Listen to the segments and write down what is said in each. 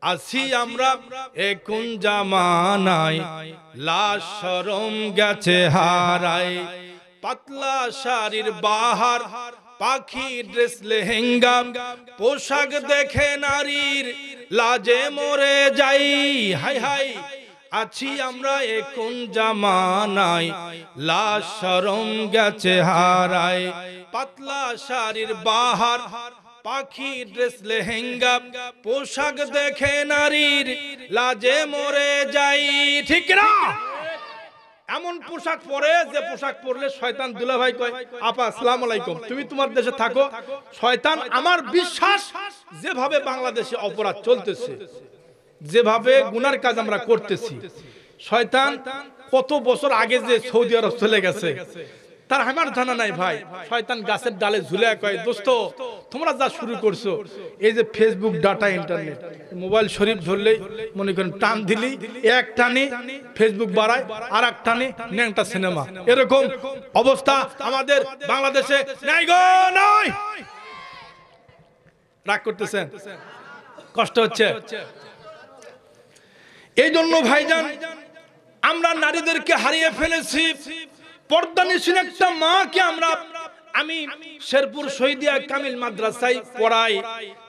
আছি আমরা এখন জামানায়, লাশ শরম গেছে হারায়। পাতলা শাড়ির বাহার, পাখি ড্রেস লেহেঙ্গা, পোশাক দেখে নারীর লাজে মরে যাই। হাই হাই, আছি আমরা এখন জামানায়, লাশ শরম গেছে হারায়। পাতলা শাড়ির বাহার, পাখি ড্রেস লেহেঙ্গা, পোশাক দেখে নারীর লাজে মরে যাই। ঠিক না? এমন পোশাক পরে যে পোশাক পরলে শয়তান দুলাভাই কয়, আপা আসসালামু আলাইকুম, তুমি তোমার দেশে থাকো। শয়তান, আমার বিশ্বাস যেভাবে বাংলাদেশে অপরাধ চলতেছে, যেভাবে গুনার কাজ আমরা করতেছি, শয়তান কত বছর আগে যে সৌদি আরব চলে গেছে তার আমার জানা নাই ভাই। শয়তান গাছের ডালে ঝুলে কয়, দোস্ত তোমরা যা শুরু করছো, এই যে ফেসবুক, ডাটা, ইন্টারনেট, মোবাইল শরীফ ধরলেই মনে করেন টান দিলি এক টানে ফেসবুক বাড়ায়, আর এক টানে ন্যাংটা সিনেমা, এরকম অবস্থা আমাদের বাংলাদেশে নাই গো নাই। রাগ করতেছেন? কষ্ট হচ্ছে? এই জন্য ভাইজান আমরা নারীদেরকে হারিয়ে ফেলেছি। পর্দানিশীল একটা মাকে আমি শেরপুর শহীদিয়া কামিল মাদ্রাসায় পড়াই।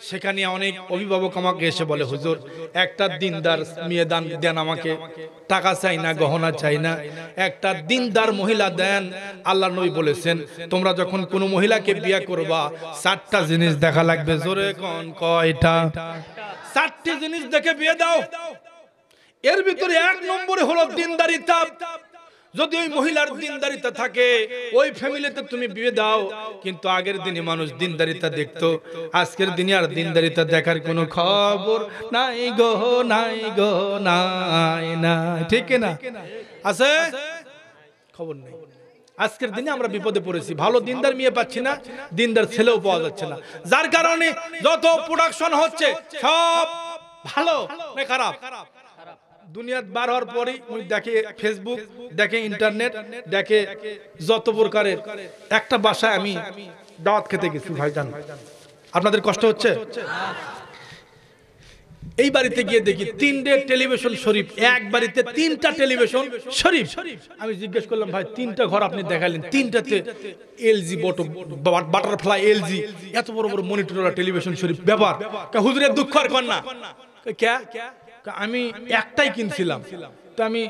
সেখানে অনেক অভিভাবক আমাকে এসে বলে, হুজুর একটা দিনদার মেয়ে দেন আমাকে, টাকা চাই না, গহনা চাই না, একটা দিনদার মহিলা দেন। আল্লাহর নবী বলেছেন, তোমরা যখন কোনো মহিলাকে বিয়ে করবা 4টা জিনিস দেখা লাগবে। জোরে কোন কয়টা? 4টি জিনিস দেখে বিয়ে দাও। এর ভিতরে 1 নম্বরে হলো দিনদারিতা। যদি ওই মহিলার দিনদারিতা থাকে, ওই ফ্যামিলিতে তুমি বিয়ে দাও। কিন্তু আগের দিনে মানুষ দিনদারিতা দেখতো, আজকের দিনে আর দিনদারিতা দেখার কোনো খবর নাই গো, নাই গো, নাই না। ঠিক না? আছে? খবর নেই। আজকের দিনে আমরা বিপদে পড়েছি, ভালো দিনদার মেয়ে পাচ্ছি না, দিনদার ছেলেও পাওয়া যাচ্ছে না, যার কারণে যত প্রোডাকশন হচ্ছে সব ভালো না খারাপ? দুনিয়াত বার হওয়ার পরই দেখে ফেসবুক, দেখে ইন্টারনেট, দেখে যত প্রকারের। একটা বাসায় আমি দাওয়াত খেতে গেছি ভাইজান, আপনাদের কষ্ট হচ্ছে? এই বাড়িতে গিয়ে দেখি 3টে টেলিভিশন শরীফ, এক বাড়িতে 3টা টেলিভিশন শরীফ। আমি জিজ্ঞেস করলাম, ভাই 3টা ঘর আপনি দেখালেন, 3টাতে এলজি বাটারফ্লাই এলজি এত বড় বড় মনিটর টেলিভিশন শরীফ ব্যাপার? হুজুরের দুঃখ আর কর না। আমি একটাই কিনছিলাম। তো আমি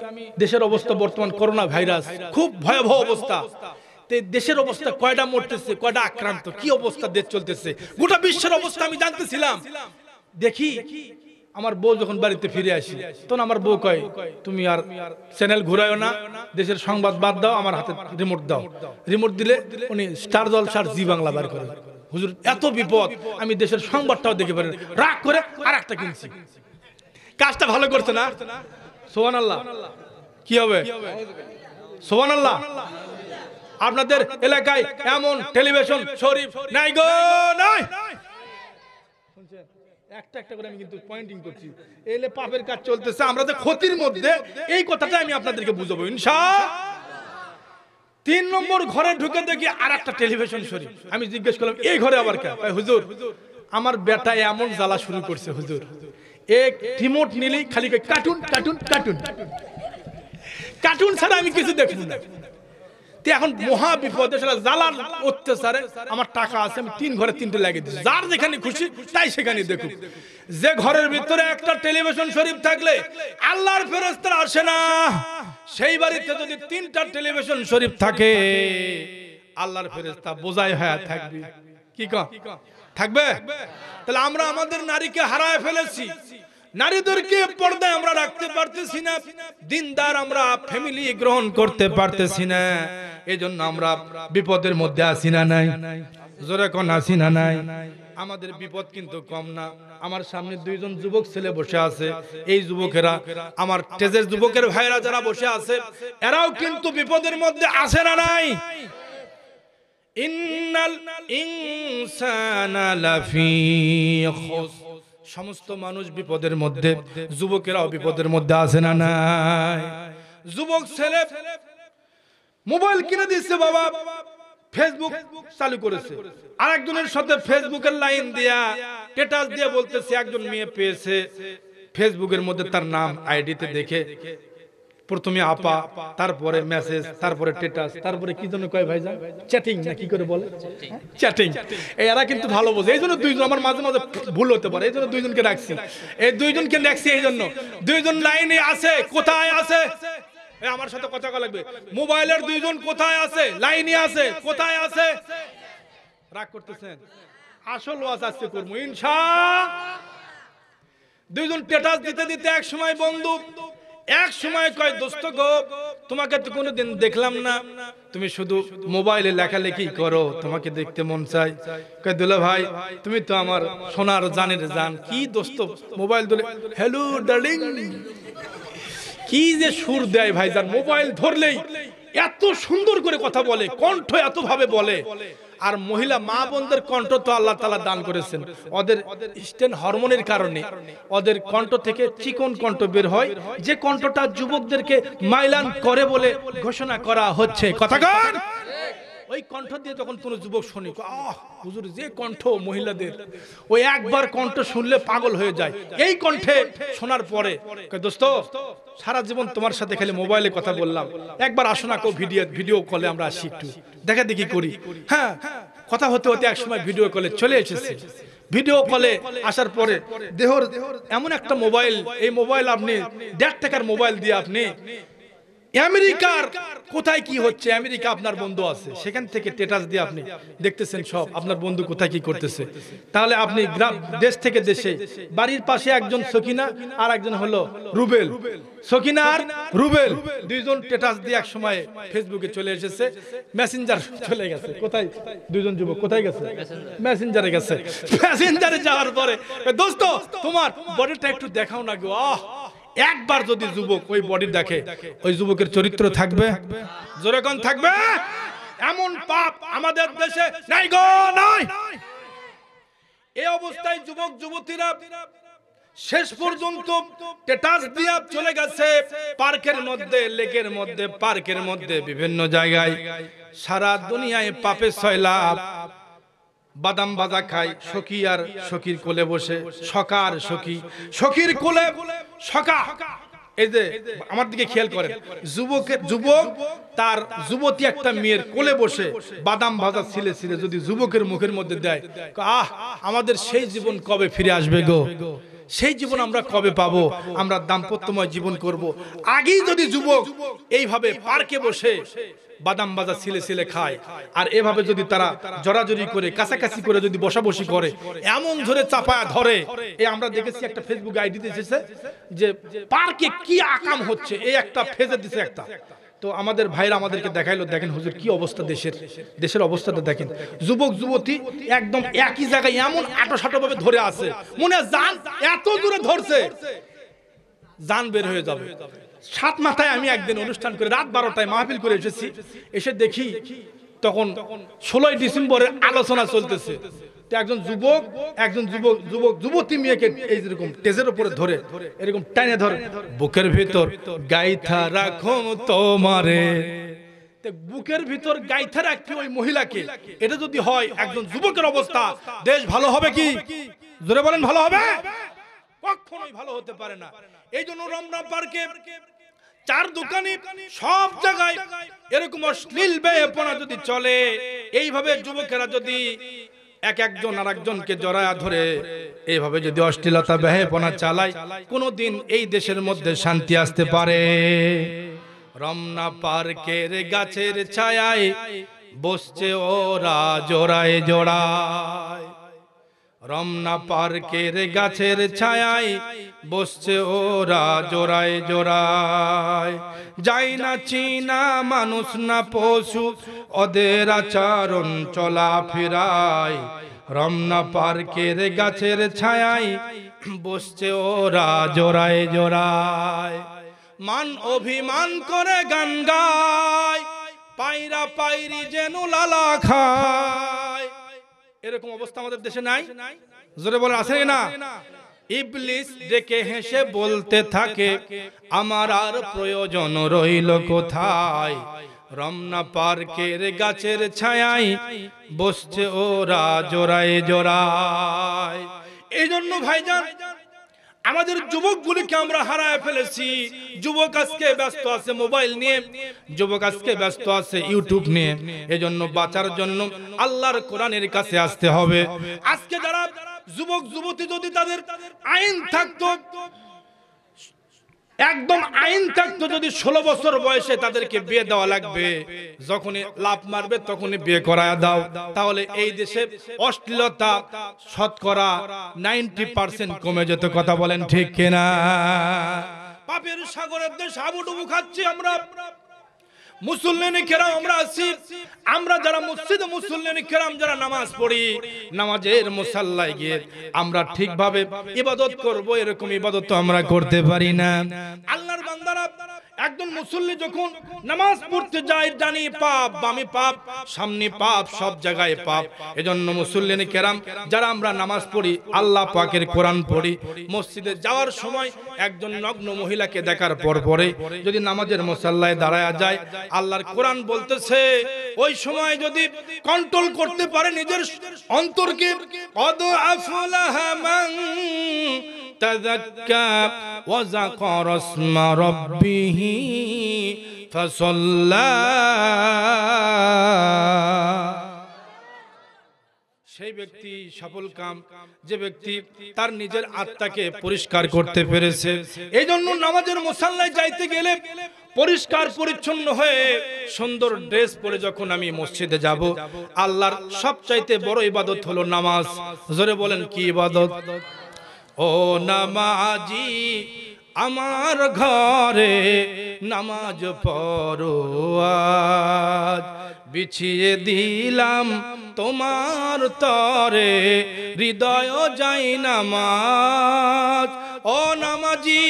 দেশের অবস্থা বর্তমান করোনা ভাইরাস, খুব ভয়াবহ অবস্থা। দেশের অবস্থা, কয়টা মরতেছে, কয়টা আক্রান্ত, কি অবস্থা দেশ চলতেছে, গোটা বিশ্বের অবস্থা আমি জানতেছিলাম। দেখি আমার বউ যখন বাড়িতে ফিরে আসি, তখন আমার বউ কয়, তুমি আর চ্যানেল ঘুরায়ও না, দেশের সংবাদ বাদ দাও, আমার হাতে রিমোট দাও। রিমোট দিলে উনি স্টার জলসার জি বাংলা বার করে। হুজুর এত বিপদ, আমি দেশের সংবাদটাও দেখে পারি। রাগ করে আর একটা কিনছি। কাজটা ভালো করছে না? সুবহানাল্লাহ। কি হবে? সুবহানাল্লাহ। আপনাদের এলাকায় এমন টেলিভিশন শরীফ নাই গো নাই? একটা একটা করে আমি কিন্তু পয়েন্টিং করছি, এলে পাপের কাজ চলতেছে, আমরা তো ক্ষতির মধ্যে। এই কথাটা আমি আপনাদেরকে বুঝাবো ইনশাআল্লাহ। 3 নম্বর ঘরে ঢুকে দেখি আর একটা টেলিভিশন শরীফ। আমি জিজ্ঞেস করলাম, এই ঘরে আবার কে? হুজুর আমার বেটা এমন জ্বালা শুরু করছে, হুজুর এক রিমোট নিলেই খালি কার্টুন কার্টুন কার্টুন কার্টুন ছাড়া আমি কিছু দেখব না। এখন মহা বিপদে, জ্বালার অত্যাচারে আমার টাকা আছে, আমি 3 ঘরে 3টে লাগিয়ে দিচ্ছি, যার যেখানে খুশি তাই সেখানে দেখুন। যে ঘরের ভিতরে একটা টেলিভিশন শরীফ থাকলে আল্লাহর ফেরেশতারা আসে না, সেই বাড়িতে যদি 3টা টেলিভিশন শরীফ থাকে আল্লাহর ফেরেশতা বোঝাই হয়ে থাকবে। কি থাকবে? তাহলে আমরা আমাদের নারীকে হারায় ফেলেছি, নারীদেরকে পর্দায় আমরা রাখতে পারতেছি না, দিনদার আমরা ফ্যামিলি গ্রহণ করতে পারতেছি না। এজন্য আমরা বিপদের মধ্যে আছি না নাই? জোরে কোন আছি না নাই? আমাদের বিপদ কিন্তু কম না। আমার সামনে 2জন যুবক ছেলে বসে আছে, এই যুবকেরা, আমার তেজের যুবকের ভাইরা যারা বসে আছে, এরাও কিন্তু বিপদের মধ্যে আছে না নাই? ইন্নাল ইনসানা লাফি খুসর, সমস্ত মানুষ বিপদের মধ্যে, যুবকেরাও বিপদের মধ্যে আছে না নাই? যুবক ছেলে মোবাইল কিনে দিচ্ছে, বাবা ফেসবুক চালু করেছে, আরেকজনের সাথে ফেসবুকের লাইন দিয়া স্ট্যাটাস দিয়ে বলতেছে একজন মেয়ে পেয়েছে, ফেসবুকের মধ্যে তার নাম আইডিতে দেখে প্রথমে আপা, তারপরে মেসেজ, তারপরে স্ট্যাটাস, তারপরে কি জন্য কয় ভাইজান চ্যাটিং না কি করে বলে চ্যাটিং। এরা কিন্তু ভালো বোঝে, এই জন্য দুইজন আমার মাঝে মাঝে ভুল হতে পারে, এই জন্য দুইজনকে রাখছি। এই দুইজনকে রাখছি এই জন্য, দুইজন লাইনে আছে। কোথায় আছে? আমার সাথে কথা বলা লাগবে। মোবাইলের দুইজন কোথায় আছে? লাইনে আছে। কোথায় আছে? রাগ করতেছেন? আসল ওয়াজ আজকে করবো ইনশাআল্লাহ। দুইজন স্ট্যাটাস দিতে দিতে এক সময় বন্ধু, এক সময় কয় দোস্ত গো, তোমাকে তো কোনোদিন দেখলাম না, তুমি শুধু মোবাইলে লেখালেখি করো, তোমাকে দেখতে মন চাই। কয় দুলা ভাই, তুমি তো আমার সোনার জানের জান। কি দোস্ত মোবাইল ধরে হ্যালো ডার্লিং, কি যে সুর দেয় ভাইজান, মোবাইল ধরলেই এত সুন্দর করে কথা বলে, কণ্ঠ এত ভাবে বলে। আর মহিলা মা বোনদের কণ্ঠ তো আল্লাহ তাআলা দান করেছেন, ওদের স্টেন হরমোনের কারণে ওদের কণ্ঠ থেকে চিকন কণ্ঠ বের হয়, যে কণ্ঠটা যুবকদেরকে মাইলান করে বলে ঘোষণা করা হচ্ছে। কথা কন, ওই কণ্ঠ দিয়ে যখন কোনো যুবক শুনি, আহ হুজুর যে কণ্ঠ মহিলাদের, ওই একবার কণ্ঠ শুনলে পাগল হয়ে যায়। এই কণ্ঠে শোনার পরে দোস্ত সারা জীবন তোমার সাথে খালি মোবাইলে কথা বললাম, একবার আসো না কেউ ভিডিও কলে আমরা আসি, একটু দেখা দেখি করি। হ্যাঁ, কথা হতে হতে এক সময় ভিডিও কলে চলে এসেছে। ভিডিও কলে আসার পরে দেহর এমন একটা মোবাইল, এই মোবাইল আপনি 1.5 টাকার মোবাইল দিয়ে আপনি আমেরিকার কোথায় কি হচ্ছে, আমেরিকা আপনার বন্ধু আছে, সেখান থেকে স্ট্যাটাস দিয়ে আপনি দেখতেছেন সব আপনার বন্ধু কোথায় কি করতেছে। তাহলে আপনি দেশ থেকে দেশে, বাড়ির পাশে একজন সকিনা আর একজন হলো রুবেল, সকিনা আর রুবেল দুইজন স্ট্যাটাস দিয়ে এক সময় ফেসবুকে চলে এসেছে, মেসেঞ্জার চলে গেছে। কোথায় দুইজন যুবক কোথায় গেছে? মেসেঞ্জারে গেছে। মেসেঞ্জারে যাওয়ার পরে দোস্ত তোমার বডিটা একটু দেখাও না গো। আহ, একবার যদি যুবক ওই বডি দেখে, ওই যুবকের চরিত্র থাকবে? জোরে কোন থাকবে? এমন পাপ আমাদের দেশে নাই গো, নাই। এই অবস্থায় যুবক যুবতীরা শেষ পর্যন্ত স্ট্যাটাস দিয়ে চলে গেছে পার্কের মধ্যে, লেকের মধ্যে, পার্কের মধ্যে, বিভিন্ন জায়গায়। সারা দুনিয়ায় পাপে সয়লাভ, বাদাম ভাজা খায় সখী আর সখীর কোলে বসে, সখা আর সখী, সখীর কোলে সখা। এই যে আমার দিকে খেয়াল করেন, যুবক তার যুবতী একটা মেয়ের কোলে বসে বাদাম ভাজা ছিলে ছিলে যদি যুবকের মুখের মধ্যে দেয়, আহ আমাদের সেই জীবন কবে ফিরে আসবে গো, সেই জীবন আমরা কবে পাবো, আমরা দাম্পত্যময় জীবন করব। আগেই যদি যুবক এইভাবে পার্কে বসে বাদাম ভাজা ছিলে ছিলে খায়, আর এভাবে যদি তারা জড়াজড়ি করে কাছাকাছি করে যদি বসাবসি করে, এমন ধরে চাপায়া ধরে, এই আমরা দেখেছি একটা ফেসবুক আইডিতে এসেছে যে পার্কে কি আকাম হচ্ছে, এই একটা ফেজে দিছে একটা। তো আমাদের ভাইরা আমাদেরকে দেখাইলো, দেখেন হুজুর কি অবস্থা, দেশের অবস্থাটা দেখেন। যুবক যুবতী একদম একই জায়গায় এমন আটোসাটো ভাবে ধরে আছে, মনে হয় জান এত দূরে ধরছে জান বের হয়ে যাবে। সাত মাথায় আমি একদিন অনুষ্ঠান করে রাত 12টায় মাহফিল করে এসেছি, এসে দেখি তখন 16ই ডিসেম্বরের আলোচনা চলতেছে। একজন যুবতী মেয়েকে এই যেরকম টেজের উপরে ধরে এরকম টাইনে ধরে, বুকের ভিতর গাইথা রাখো তোমারে, বুকের ভিতর গাইথা রাখতে ওই মহিলাকে, এটা যদি হয় একজন যুবকের অবস্থা, দেশ ভালো হবে কি? জোরে বলেন ভালো হবে? কখনোই ভালো হতে পারে না। এই জন্য রমনা পার্কে চার দোকানে সব জায়গায় এরকম অশ্লীল বেপনা যদি চলে, এইভাবে যুবকেরা যদি একজন আর একজনকে জড়ায়া ধরে এইভাবে যদি অশ্লীলতা বেপনা চালায়, কোনোদিন এই দেশের মধ্যে শান্তি আসতে পারে? রমনা পার্কের গাছের ছায়ায় বসছে ওরা জোড়ায় জোড়ায়, রমনা পার্কের গাছের ছায়ায় বসছে ওরা জোড়ায় জোড়ায়। যাই না চীনা মানুষ না পশু, ওদের আচরণ চলা ফিরায়, রমনা পার্কের গাছের ছায়ায় বসছে ওরা জোড়ায় জোড়ায়। মান অভিমান করে গান গায়, পায়রা পায়রি যেন লালা খায়। এরকম অবস্থা আমাদের দেশে নাই? জোরে বলে আছে না? ইবলিস ডেকে হেসে বলতে থাকে, আমার আর প্রয়োজন রইল কোথায়, রমনা পার্কের গাছের ছায়ায় বসছে ওরা জোড়ায় জোড়ায়। এই জন্য ভাইজান আমাদের যুবকগুলিকে আমরা হারায় ফেলেছি। যুবক আজকে ব্যস্ত আছে মোবাইল নিয়ে, যুবক আজকে ব্যস্ত আছে ইউটিউব নিয়ে। এজন্য বাঁচার জন্য আল্লাহর কোরআনের কাছে আসতে হবে। আজকে যারা যুবক যুবতী যদি তাদের আইন থাকতো, একদম আইন থাকতো, যদি 16 বছর বয়সে তাদেরকে বিয়ে দেওয়া লাগবে, যখনই লাভ মারবে তখনই বিয়ে করায় দাও, তাহলে এই দেশে অশ্লীলতা শতকরা 90% কমে যেত। কথা বলেন ঠিক কিনা? পাপের সাগরের দেশ হাবুডুবু খাচ্ছি আমরা। মুসল্লিনে কেরাম আমরা আছি, আমরা যারা মসজিদে মুসল্লিনে কেরাম যারা নামাজ পড়ি, নামাজের মুসাল্লায় গিয়ে আমরা ঠিকভাবে ইবাদত করব, এরকম ইবাদত তো আমরা করতে পারি না। আল্লাহর বান্দারা, একজন মুসল্লি যখন নামাজ পড়তে যায়, ডানি পাপ, বামে পাপ, সামনে পাপ, সব জায়গায় পাপ। এজন্য মুসল্লিনে কেরাম যারা আমরা নামাজ পড়ি, আল্লাহ পাকের কোরআন পড়ি, মসজিদে যাওয়ার সময় একজন নগ্ন মহিলাকে দেখার পরে যদি নামাজের মুসাল্লায় দাঁড়ায়া যায়, আল্লাহর কোরআন বলতেছে ওই সময় যদি কন্ট্রোল করতে পারে নিজের অন্তরকে, কদ আফলাহা মান তাযাক্কা ওয়া যাকারা ইসমা রাব্বিহি ফাসাল্লা, সেই ব্যক্তি সফল কাম যে ব্যক্তি তার নিজের আত্মাকে পরিষ্কার করতে পেরেছে। এই জন্য নামাজের মুসাল্লায় যাইতে গেলে পরিষ্কার পরিচ্ছন্ন হয়ে সুন্দর ড্রেস পরে যখন আমি মসজিদে যাব, আল্লাহর সবচাইতে বড় ইবাদত হলো নামাজ। জোরে বলেন কি ইবাদত? ও নামাজি আমার ঘরে নামাজ পড়ো আজ, বিছিয়ে দিলাম তোমার তরে হৃদয় যাই নামাজ। ও নামাজি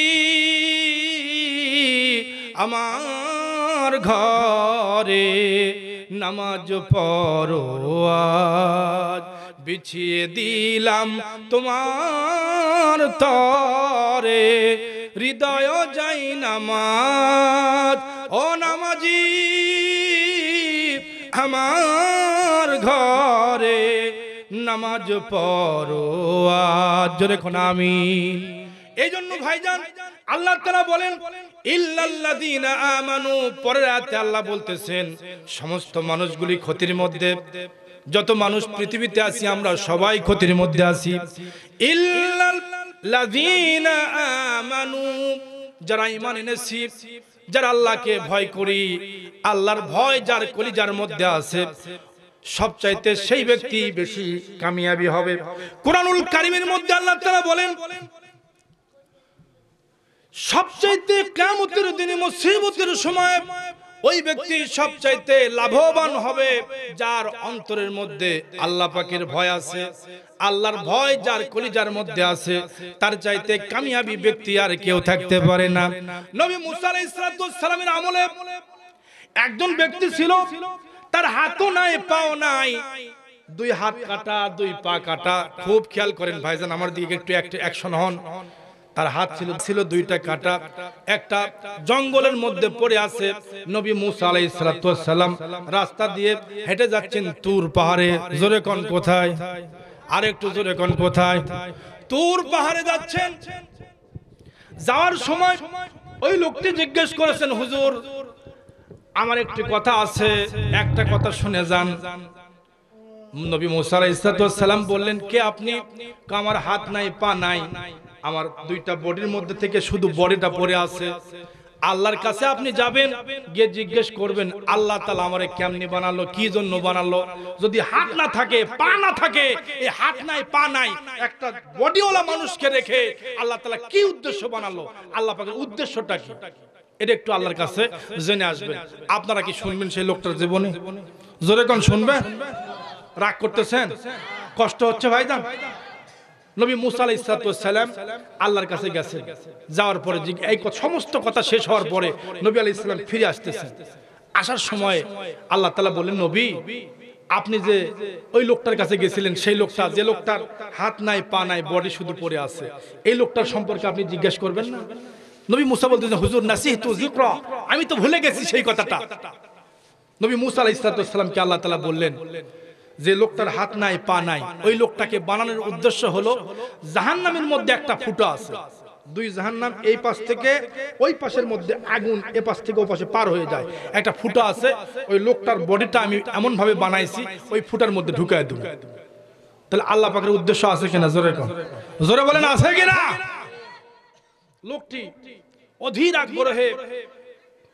আমার ঘরে নামাজ পড়ো আজ, বিছিয়ে দিলাম তোমার তরে হৃদয় যাই নামাজ। ও নামাজি আমার ঘরে নামাজ পড়ো আজ, জোরে কোন আমিন। এই জন্য ভাইজান আল্লাহ তাআলা বলেন ইল্লাল্লাযীনা আমানু, পরের আয়াতে আল্লাহ বলতেছেন সমস্ত মানুষগুলি ক্ষতির মধ্যে। যত মানুষ পৃথিবীতে আছি আমরা সবাই ক্ষতির মধ্যে আছি। ইল্লাল্লাযীনা আমানু, যারা ঈমান এনেছি, যারা আল্লাহকে ভয় করি, আল্লাহর ভয় যার কলিজার মধ্যে আছে, সবচাইতে সেই ব্যক্তি বেশি কামিয়াবি হবে। কুরআনুল কারীমের মধ্যে আল্লাহ তাআলা বলেন সবচাইতে কিয়ামতের দিনে মুসিবতের সময় ওই ব্যক্তি সবচাইতে লাভবান হবে যার অন্তরের মধ্যে আল্লাহ পাকের ভয় আছে। আল্লাহর ভয় যার কলিজার মধ্যে আছে, তার চাইতে কামিয়াবি ব্যক্তি আর কেউ থাকতে পারে না। নবী মুসা আলাইহিস সালামের আমলে একজন ব্যক্তি ছিল, তার হাতও নাই পাও নাই, 2 হাত কাটা 2 পা কাটা। খুব খেয়াল করেন ভাইজান, আমার দিকে একটু অ্যাকশন হন। তার হাত ছিল 2টা কাটা, একটা জঙ্গলের মধ্যে পড়ে আছে। নবী মুসা আলাইহিস সালাম রাস্তা দিয়ে হেঁটে যাচ্ছেন তুর পাহাড়ে। জোরে কোন কোথায়? আর একটু জোরে কোন কোথায়? তুর পাহাড়ে যাচ্ছেন। যাওয়ার সময় ওই লোকটি জিজ্ঞেস করেছেন, হুজুর আমার একটি কথা আছে, একটা কথা শুনে যান। নবী মুসা আলাইহিস সালাম বললেন, কে আপনি? আমার হাত নাই পা নাই, আমার 2টা বডির মধ্যে থেকে শুধু বডিটা পড়ে আছে। আল্লাহর কাছে আপনি যাবেন, গিয়ে জিজ্ঞেস করবেন আল্লাহ তাআলা আমারে কেমনে বানালো, কি জন্য বানালো। যদি হাত না থাকে পা না থাকে, এই হাত নাই পা নাই একটা বডিওয়ালা মানুষকে রেখে আল্লাহ তাআলা কি উদ্দেশ্য বানালো, আল্লাহ পাকের উদ্দেশ্যটা কি, এটা একটু আল্লাহর কাছে জেনে আসবেন। আপনারা কি শুনবেন সেই লোকটার জীবনে? জোরে কোন শুনবেন? রাগ করতেছেন? কষ্ট হচ্ছে ভাইজান? নবী মুসা আলাইহিস সালাম আল্লাহর কাছে গেছেন। যাওয়ার পরে এই সমস্ত কথা শেষ হওয়ার পরে নবী আলাইহিস সালাম ফিরে আসতেছেন। আসার সময় আল্লাহ তাআলা বললেন, নবী আপনি যে ওই লোকটার কাছে গেছিলেন, সেই লোকটা যে লোকটার হাত নাই পা নাই বডি শুধু পড়ে আছে, এই লোকটার সম্পর্কে আপনি জিজ্ঞেস করবেন না? নবী মুসা বলতেছেন, হুজুর নাসিহতু যিকরা, আমি তো ভুলে গেছি সেই কথাটা। নবী মুসা আলাইহিস সালামকে আল্লাহ তাআলা বললেন, যে লোকটার হাত নাই পা নাই, ওই লোকটাকে বানানোর উদ্দেশ্য হলো জাহান্নামের মধ্যে একটা ফুটো আছে, দুই জাহান্নাম এই পাশ থেকে ওই পাশের মধ্যে আগুন এ পাশ থেকে ও পাশে পার হয়ে যায়। একটা ফুটা আছে, ওই লোকটার বডিটা আমি এমন ভাবে বানাইছি ওই ফুটার মধ্যে ঢুকায় দেব। তাহলে আল্লাহ পাকের উদ্দেশ্য আছে কিনা? জোরে বলেন আছে কিনা? লোকটি অধীর আগ্রহে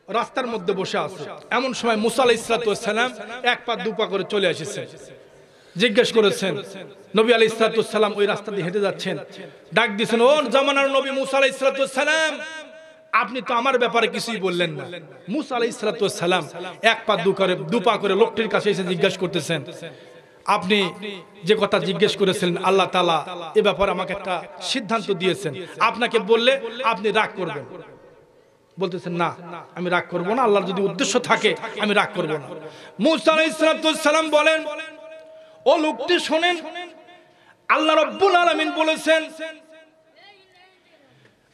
রাস্তার মধ্যে বসে আছে। এমন সময় মুসা আলাইহিস সালাম এক পা দু পা করে চলে এসেছে। জিজ্ঞেস করেছেন, নবী আলাইহিস সালাম ওই রাস্তা দিয়ে হেঁটে যাচ্ছেন, ডাক দিয়েছেন, ও জামানার নবী মুসা আলাইহিস সালাম, আপনি তো আমার ব্যাপারে কিছুই বললেন না। মুসা আলাইহিস সালাম এক পা দু পা করে লোকটির কাছে এসে জিজ্ঞেস করতেছেন, আপনি যে কথা জিজ্ঞেস করেছিলেন আল্লাহ তাআলা এ ব্যাপারে আমাকে একটা সিদ্ধান্ত দিয়েছেন, আপনাকে বললে আপনি রাগ করবেন। বলতেছেন, না আমি রাগ করব না, আল্লাহর যদি উদ্দেশ্য থাকে আমি রাগ করব না। মুসা আলাইহিস সালাম বলেন, ও লোকটি শোনেন, আল্লাহ রাব্বুল আলামিন বলেছেন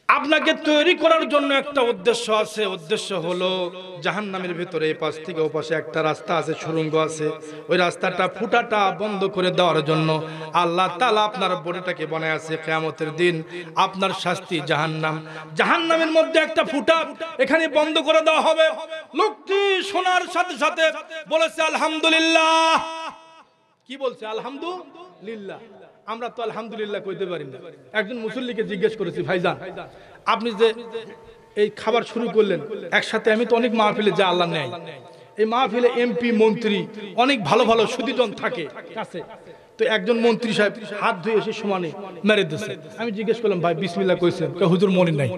আপনাকে তৈরি করার জন্য একটা উদ্দেশ্য আছে। উদ্দেশ্য হলো জাহান্নামের ভিতরে এই পাশ থেকে ও পাশে একটা রাস্তা আছে, সুড়ঙ্গ আছে। ওই রাস্তাটা ফুটাটা বন্ধ করে দেওয়ার জন্য আল্লাহ তাআলা আপনার বডিটাকে বানায় আছে। কিয়ামতের দিন আপনার শাস্তি জাহান্নাম, জাহান্নামের মধ্যে একটা ফুটা এখানে বন্ধ করে দেওয়া হবে। লোকটি শোনার সাথে সাথে বলেছে আলহামদুলিল্লাহ। কি বলছে? আলহামদুলিল্লাহ। আমরা তো আলহামদুলিল্লাহ কইতে পারি না। একজন মুসল্লিকে জিজ্ঞেস করেছি, ভাইজান আপনি যে এই খাবার শুরু করলেন একসাথে, আমি তো অনেক মাহফিলে যা আল্লাহ নেয়, এই মাহফিলে এমপি মন্ত্রী অনেক ভালো ভালো সুদীজন থাকে কাছে, তো একজন মন্ত্রী সাহেব হাত ধুয়ে এসে সমানে মেরে দিয়েছে। আমি জিজ্ঞেস করলাম, ভাই বিসমিল্লাহ কইছেন? হুজুর মনে নাই,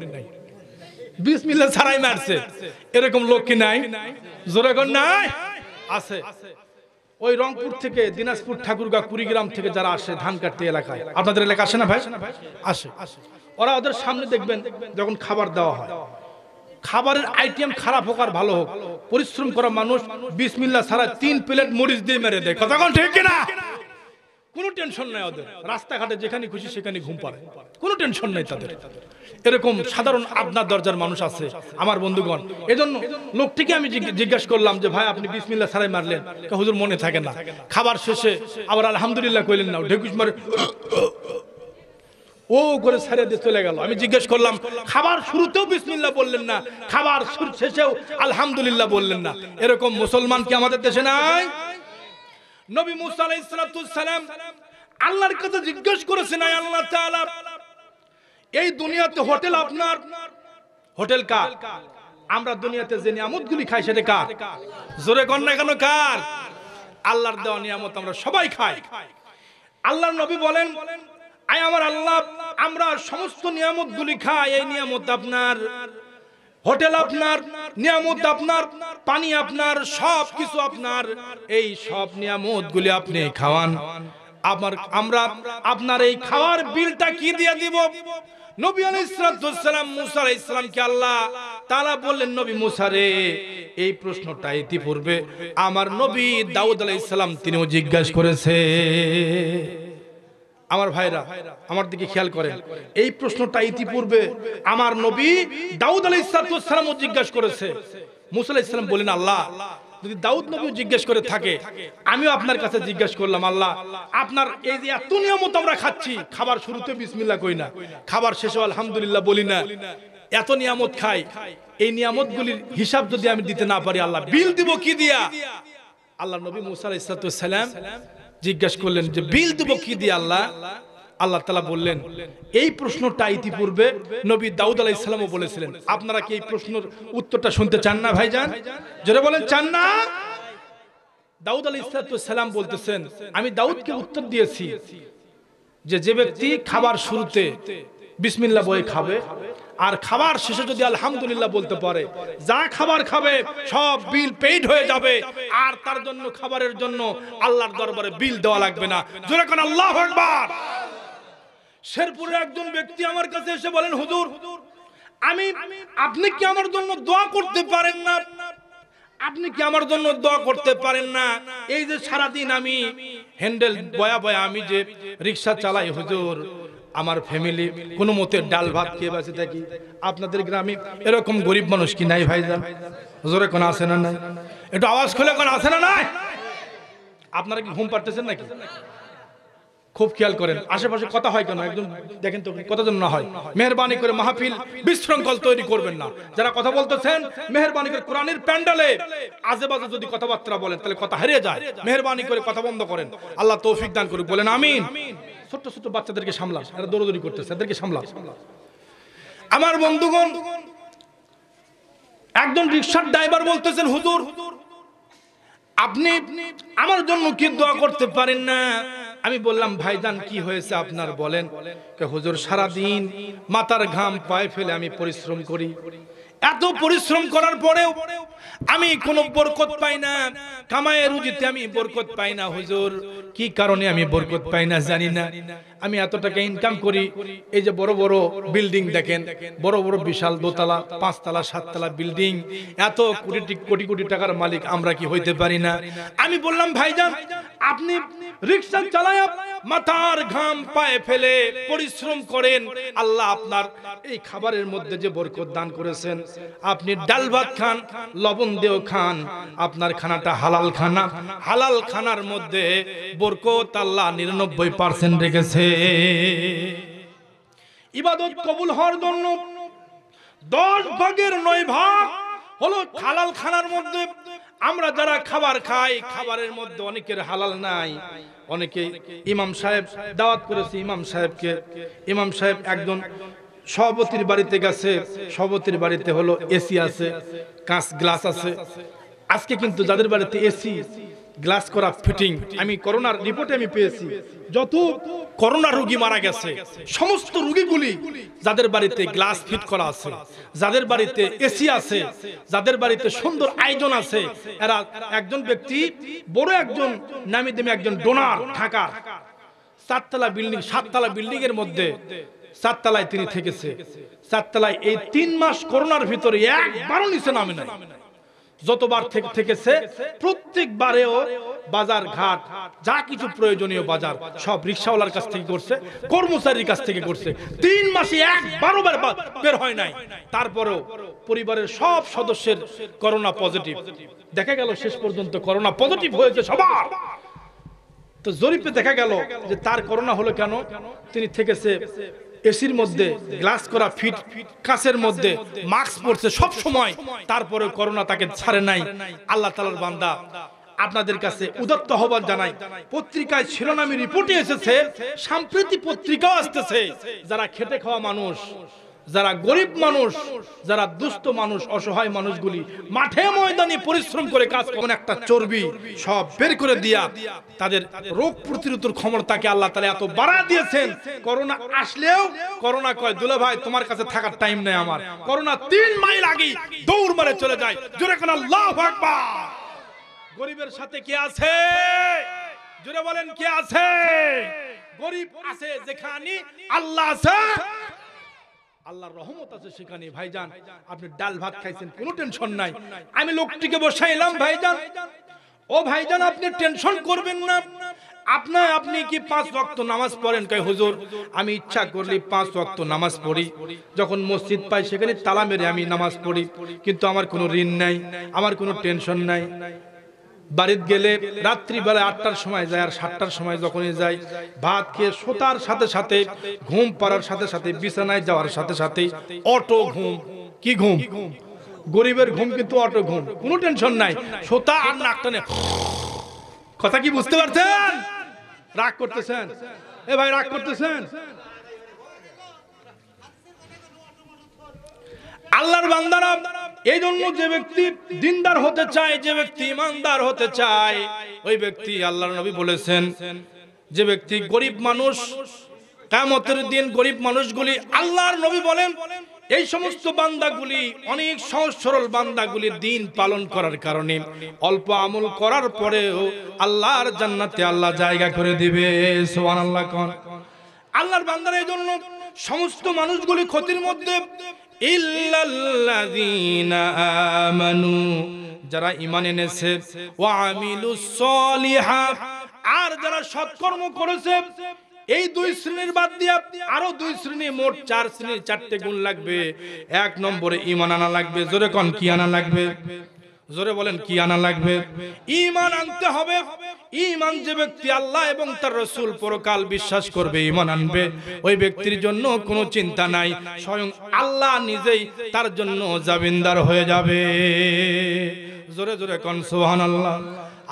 বিসমিল্লাহ ছাড়াই মারছে। এরকম লোক কি নাই? জোরে কোন নাই? আছে। ওই রংপুর থেকে, দিনাজপুর, ঠাকুরগাঁও, কুড়িগ্রাম থেকে যারা আসে ধান কাটতে এলাকায়, আপনাদের এলাকা আসে না ভাই? আসে। ওরা ওদের সামনে দেখবেন যখন খাবার দেওয়া হয়, খাবারের আইটেম খারাপ হোক আর ভালো হোক, পরিশ্রম করা মানুষ বিসমিল্লাহ ছাড়া 3 প্লেট মরিচ দিয়ে মেরে দেয়। কথা কোন ঠিক কিনা? কোনো টেনশন নাই ওদের, রাস্তাঘাটে যেখানে খুশি সেখানে ঘুম পাড়ে, কোনো টেনশন নাই তাদের। এরকম সাধারণ আপনার দরজার মানুষ আছে আমার বন্ধুগণ। এজন্য লোকটিকে আমি জিজ্ঞাসা করলাম যে ভাই আপনি বিসমিল্লাহ ছাড়াই মারলেন, হুজুর মনে থাকে না। খাবার শেষে আবার আলহামদুলিল্লাহ কইলেন না, ঢেকুশ মারে ও করে ছেড়ে দিয়ে চলে গেল। আমি জিজ্ঞেস করলাম, খাবার শুরুতেও বিসমিল্লাহ বললেন না, খাবার শেষেও আলহামদুলিল্লাহ বললেন না। এরকম মুসলমান কি আমাদের দেশে নাই? নবী মুসা আলাইহিস সালাম আল্লাহর কাছে জিজ্ঞেস করেছেন, আয় আল্লাহ তাআলা, এই দুনিয়াতে হোটেল আপনার, হোটেল কার? আমরা দুনিয়াতে যে নিয়ামতগুলি খাই সেটা কার? জোরে কোন না কেন কার? আল্লাহর দেওয়া নিয়ামত আমরা সবাই খাই। আল্লাহর নবী বলেন, আয় আমার আল্লাহ, আমরা সমস্ত নিয়ামতগুলি খাই, এই নিয়ামত আপনার, হোটেল আপনার, নিয়ামত আপনার, পানি আপনার, সব কিছু আপনার, এই সব নিয়ামতগুলি আপনি খাওয়ান। আমরা আপনার এই খাওয়ার বিলটা কি দিয়ে দিব? নবী আলাইহিস সালাম মুসা আলাইহিস সালামকে আল্লাহ তাআলা বললেন, নবী মুসা রে, এই প্রশ্নটা ইতিপূর্বে আমার নবী দাউদ আলাইহিস সালাম তিনিও জিজ্ঞাসা করেছে। আমার ভাইরা আমার দিকে খেয়াল করেন, এই প্রশ্নটা ইতিপূর্বে আমার নবী দাউদ আলাইহিস সালামও জিজ্ঞাসা করেছে। মুসা আলাইহিস সালাম বলেন, আল্লাহ যদি দাউদ নবীও জিজ্ঞেস করে থাকে, আমিও আপনার কাছে জিজ্ঞেস করলাম, আল্লাহ আপনার এই যে এত নিয়ামত আমরা খাচ্ছি, খাবার শুরুতে বিসমিল্লাহ কই না, খাবার শেষে আলহামদুলিল্লাহ বলি না, এত নিয়ামত খাই, এই নিয়ামতগুলির হিসাব যদি আমি দিতে না পারি, আল্লাহ বিল দিব কি দিয়া? আল্লাহ নবী মুসা আলাইহিস সালাম জিজ্ঞাসা করলেন যে বিল দিব কি দিয়ে আল্লাহ? আল্লাহ তাআলা বললেন, এই প্রশ্নটা ইতিপূর্বে নবী দাউদ আলাইহিস সালামও বলেছিলেন। আপনারা কি এই প্রশ্নের উত্তরটা শুনতে চান না ভাইজান? জোরে বলেন, চান না? দাউদ আলাইহিস সালাম বলতেছেন, আমি দাউদকে উত্তর দিয়েছি যে যে ব্যক্তি খাবার শুরুতে বিসমিল্লাহ বলে খাবে আর খাবার শেষে যদি আলহামদুলিল্লাহ বলতে পারে, যা খাবার খাবে সব বিল পেইড হয়ে যাবে, আর তার জন্য খাবারের জন্য আল্লাহর দরবারে বিল দেওয়া লাগবে না। জোরে কোন আল্লাহু আকবার। শেরপুরের একজন ব্যক্তি আমার কাছে এসে বলেন, হুজুর আপনি কি আমার জন্য দোয়া করতে পারেন না? আপনি কি আমার জন্য দোয়া করতে পারেন না? এই যে সারাদিন আমি হ্যান্ডেল বয়া বয়া আমি যে রিকশা চালাই হুজুর, আমার ফ্যামিলি কোনো মতে ডাল ভাত খেয়ে বাঁচে থাকি। আপনাদের গ্রামে এরকম গরিব মানুষ কি নাই ভাইজান? হুজুরে কোন আছে না নাই? একটু আওয়াজ খুলে কোন আছে না নাই? আপনারা কি ঘুম পাড়তেছেন নাকি? খুব খেয়াল করেন, আশেপাশে কথা হয় কেন একদম দেখেন তো, কথা যেন না হয়। মেহেরবানি করে মাহফিল বিশৃঙ্খল তৈরি করবেন না। যারা কথা বলতেছেন মেহেরবানি করে কোরআনের প্যান্ডেলে আজে বাজে যদি কথাবার্তা বলেন তাহলে কথা হারিয়ে যায়। মেহেরবানি করে কথা বন্ধ করেন, আল্লাহ তৌফিক দান করুক, বলেন আমিন। ছোট ছোট বাচ্চাদেরকে সামলান, এরা দৌড়দৌড়ি করতেছে, এদেরকে সামলান। আমার বন্ধুগণ, একজন রিকশার ড্রাইভার বলতেছেন, হুজুর আপনি আমার জন্য কি দোয়া করতে পারেন না? আমি বললাম, ভাইজান কি হয়েছে আপনার বলেন। হুজুর সারাদিন মাথার ঘাম পায়ে ফেলে আমি পরিশ্রম করি, এত পরিশ্রম করার পরেও আমি কোনো বরকত পাই না, কামায়ে রুজিতে আমি বরকত পাই না। হুজুর কি কারণে আমি বরকত পাই না জানি না। আমি এত টাকা ইনকাম করি, এই যে বড় বড় বিল্ডিং দেখেন, বড় বড় বিশাল দোতলা, 5 তলা 7 তলা বিল্ডিং, এত কোটি কোটি টাকার মালিক আমরা কি হইতে পারি না? আমি বললাম, ভাইজান আপনি রিকশা চালায় মাথার ঘাম পায়ে ফেলে পরিশ্রম করেন, আল্লাহ আপনার এই খাবারের মধ্যে যে বরকত দান করেছেন, আপনি ডাল ভাত খান, লবণ দিয়েও খান, আপনার খানাটা হালাল খানা, হালাল খানার মধ্যে বরকত আল্লাহ 99% রেখেছে। ইবাদত কবুল হওয়ার জন্য 10 ভাগের 9 ভাগ হলো হালাল খানার মধ্যে। আমরা যারা খাবার খাই, খাবারের মধ্যে অনেকের হালাল নাই। অনেকে ইমাম সাহেব দাওয়াত করেছে, ইমাম সাহেব একজন সভাপতির বাড়িতে গেছে, সভাপতির বাড়িতে হলো এসি আছে, কাঁচ গ্লাস আছে। আজকে কিন্তু যাদের বাড়িতে এসি গ্লাস করা ফিটিং, আমি করোনার রিপোর্টে আমি পেয়েছি, যত করোনা রোগী মারা গেছে সমস্ত রোগীগুলি যাদের বাড়িতে গ্লাস ফিট করা আছে, যাদের বাড়িতে এসি আছে, যাদের বাড়িতে সুন্দর আয়োজন আছে, এরা একজন ব্যক্তি বড় একজন নামি দামি একজন ডোনার, ঢাকা 7 তলা বিল্ডিং, 7 তলা বিল্ডিং এর মধ্যে 4 তলায় তিনি থেকেছে। 4 তলায় এই 3 মাস করোনার ভিতরে একবারও নিচে নামে নাই। যতবার থেকেছে প্রত্যেকবারেও বাজার ঘাট যা কিছু প্রয়োজনীয় বাজার সব রিকশাওয়ালার কাছ থেকে করছে, কর্মচারীর কাছ থেকে করছে। 3 মাসে একবারও বের হয় নাই। তারপরেও পরিবারের সব সদস্যের করোনা পজিটিভ দেখা গেল, শেষ পর্যন্ত করোনা পজিটিভ হয়েছে সবার। তো জরিপে দেখা গেল যে তার করোনা হলো কেন, তিনি থেকেছে এসির মধ্যে, গ্লাস করা ফিট কাঁচের মধ্যে, মাস্ক পরছে সব সময়, তারপরে করোনা তাকে ছাড়ে নাই। আল্লাহ তাআলার বান্দা, আপনাদের কাছে উদাত্ত আহ্বান জানাই, পত্রিকায় শিরোনামে রিপোর্টে এসেছে, সাম্প্রতিক পত্রিকাও আসতেছে, যারা খেটে খাওয়া মানুষ, যারা গরিব মানুষ, যারা দুস্থ মানুষ, অসহায় মানুষগুলি মাঠে ময়দানে পরিশ্রম করে কাজ করে, একটা চর্বি সব বের করে দিয়া তাদের রোগ প্রতিরোধের ক্ষমতাকে আল্লাহ তাআলা এত বাড়া দিয়েছেন। করোনা আসলেও করোনা কয়, দুলা ভাই তোমার কাছে থাকার টাইম নেই আমার। করোনা 3 মাইল আগে দৌড় মারে চলে যায়। জোরে কোন আল্লাহু আকবার। গরিবের সাথে কে আছে? জোরে বলেন কে আছে? গরিব আছে যেখানে আল্লাহ আছে, আল্লাহর রহমত আছে সেখানে। ভাইজান আপনি ডাল ভাত খাইছেন, কোনো টেনশন নাই। আমি লোকটিকে বসাইলাম, ভাইজান ও ভাইজান আপনি টেনশন করবেন না, আপনি কি 5 ওয়াক্ত নামাজ পড়েন? কয় হুজুর আমি ইচ্ছা করলে 5 ওয়াক্ত নামাজ পড়ি, যখন মসজিদ পাই সেখানে তালা মেরে আমি নামাজ পড়ি, কিন্তু আমার কোনো ঋণ নাই, আমার কোনো টেনশন নাই। বাড়িতে গেলে রাত্রিবেলা 8টার সময় যায়, আর 7টার সময় যখনই যাই, ভাত খেয়ে শোতার সাথে সাথে, ঘুম পাড়ার সাথে সাথে, বিছানায় যাওয়ার সাথে সাথে অটো ঘুম। কি ঘুম? গরিবের ঘুম কিন্তু অটো ঘুম, কোনো টেনশন নাই। শোতা আর নাক টানে। কথা কি বুঝতে পারছেন? রাগ করতেছেন? এ ভাই রাগ করতেছেন? আল্লাহর বান্দারা, এই জন্য যে ব্যক্তি দিনদার হতে চায়, যে ব্যক্তি ইমানদার হতে চায়, ওই ব্যক্তি, আল্লাহর নবী বলেছেন, যে ব্যক্তি গরিব মানুষ, কিয়ামতের দিন গরিব মানুষগুলি, আল্লাহর নবী বলেন এই সমস্ত বান্দাগুলি, অনেক সহজ সরল বান্দাগুলি দিন পালন করার কারণে অল্প আমল করার পরেও আল্লাহর জান্নাতে আল্লাহ জায়গা করে দিবে। সুবহানাল্লাহ। কোন আল্লাহর বান্দারা, এই জন্য সমস্ত মানুষগুলি ক্ষতির মধ্যে, ইল্লাল্লাযীনা আমানু, যারা ঈমান এনেছে, ওয়া আমিলুস সলিহাত, আর যারা সৎকর্ম করেছে। এই 2 শ্রেণীর বাদ দিয়ে আরো 2 শ্রেণী, মোট 4 শ্রেণীর 4টে গুণ লাগবে। 1 নম্বরে ঈমান আনা লাগবে। জোরে কোন কি আনা লাগবে? জোরে বলেন কি আনা লাগবে? ঈমান আনতে হবে। ঈমান যে ব্যক্তি আল্লাহ এবং তার রাসূল পরকাল বিশ্বাস করবে, ঈমান আনবে, ওই ব্যক্তির জন্য কোনো চিন্তা নাই, স্বয়ং আল্লাহ নিজেই তার জন্য জামিনদার হয়ে যাবে। জোরে জোরে কোন সুবহানাল্লাহ।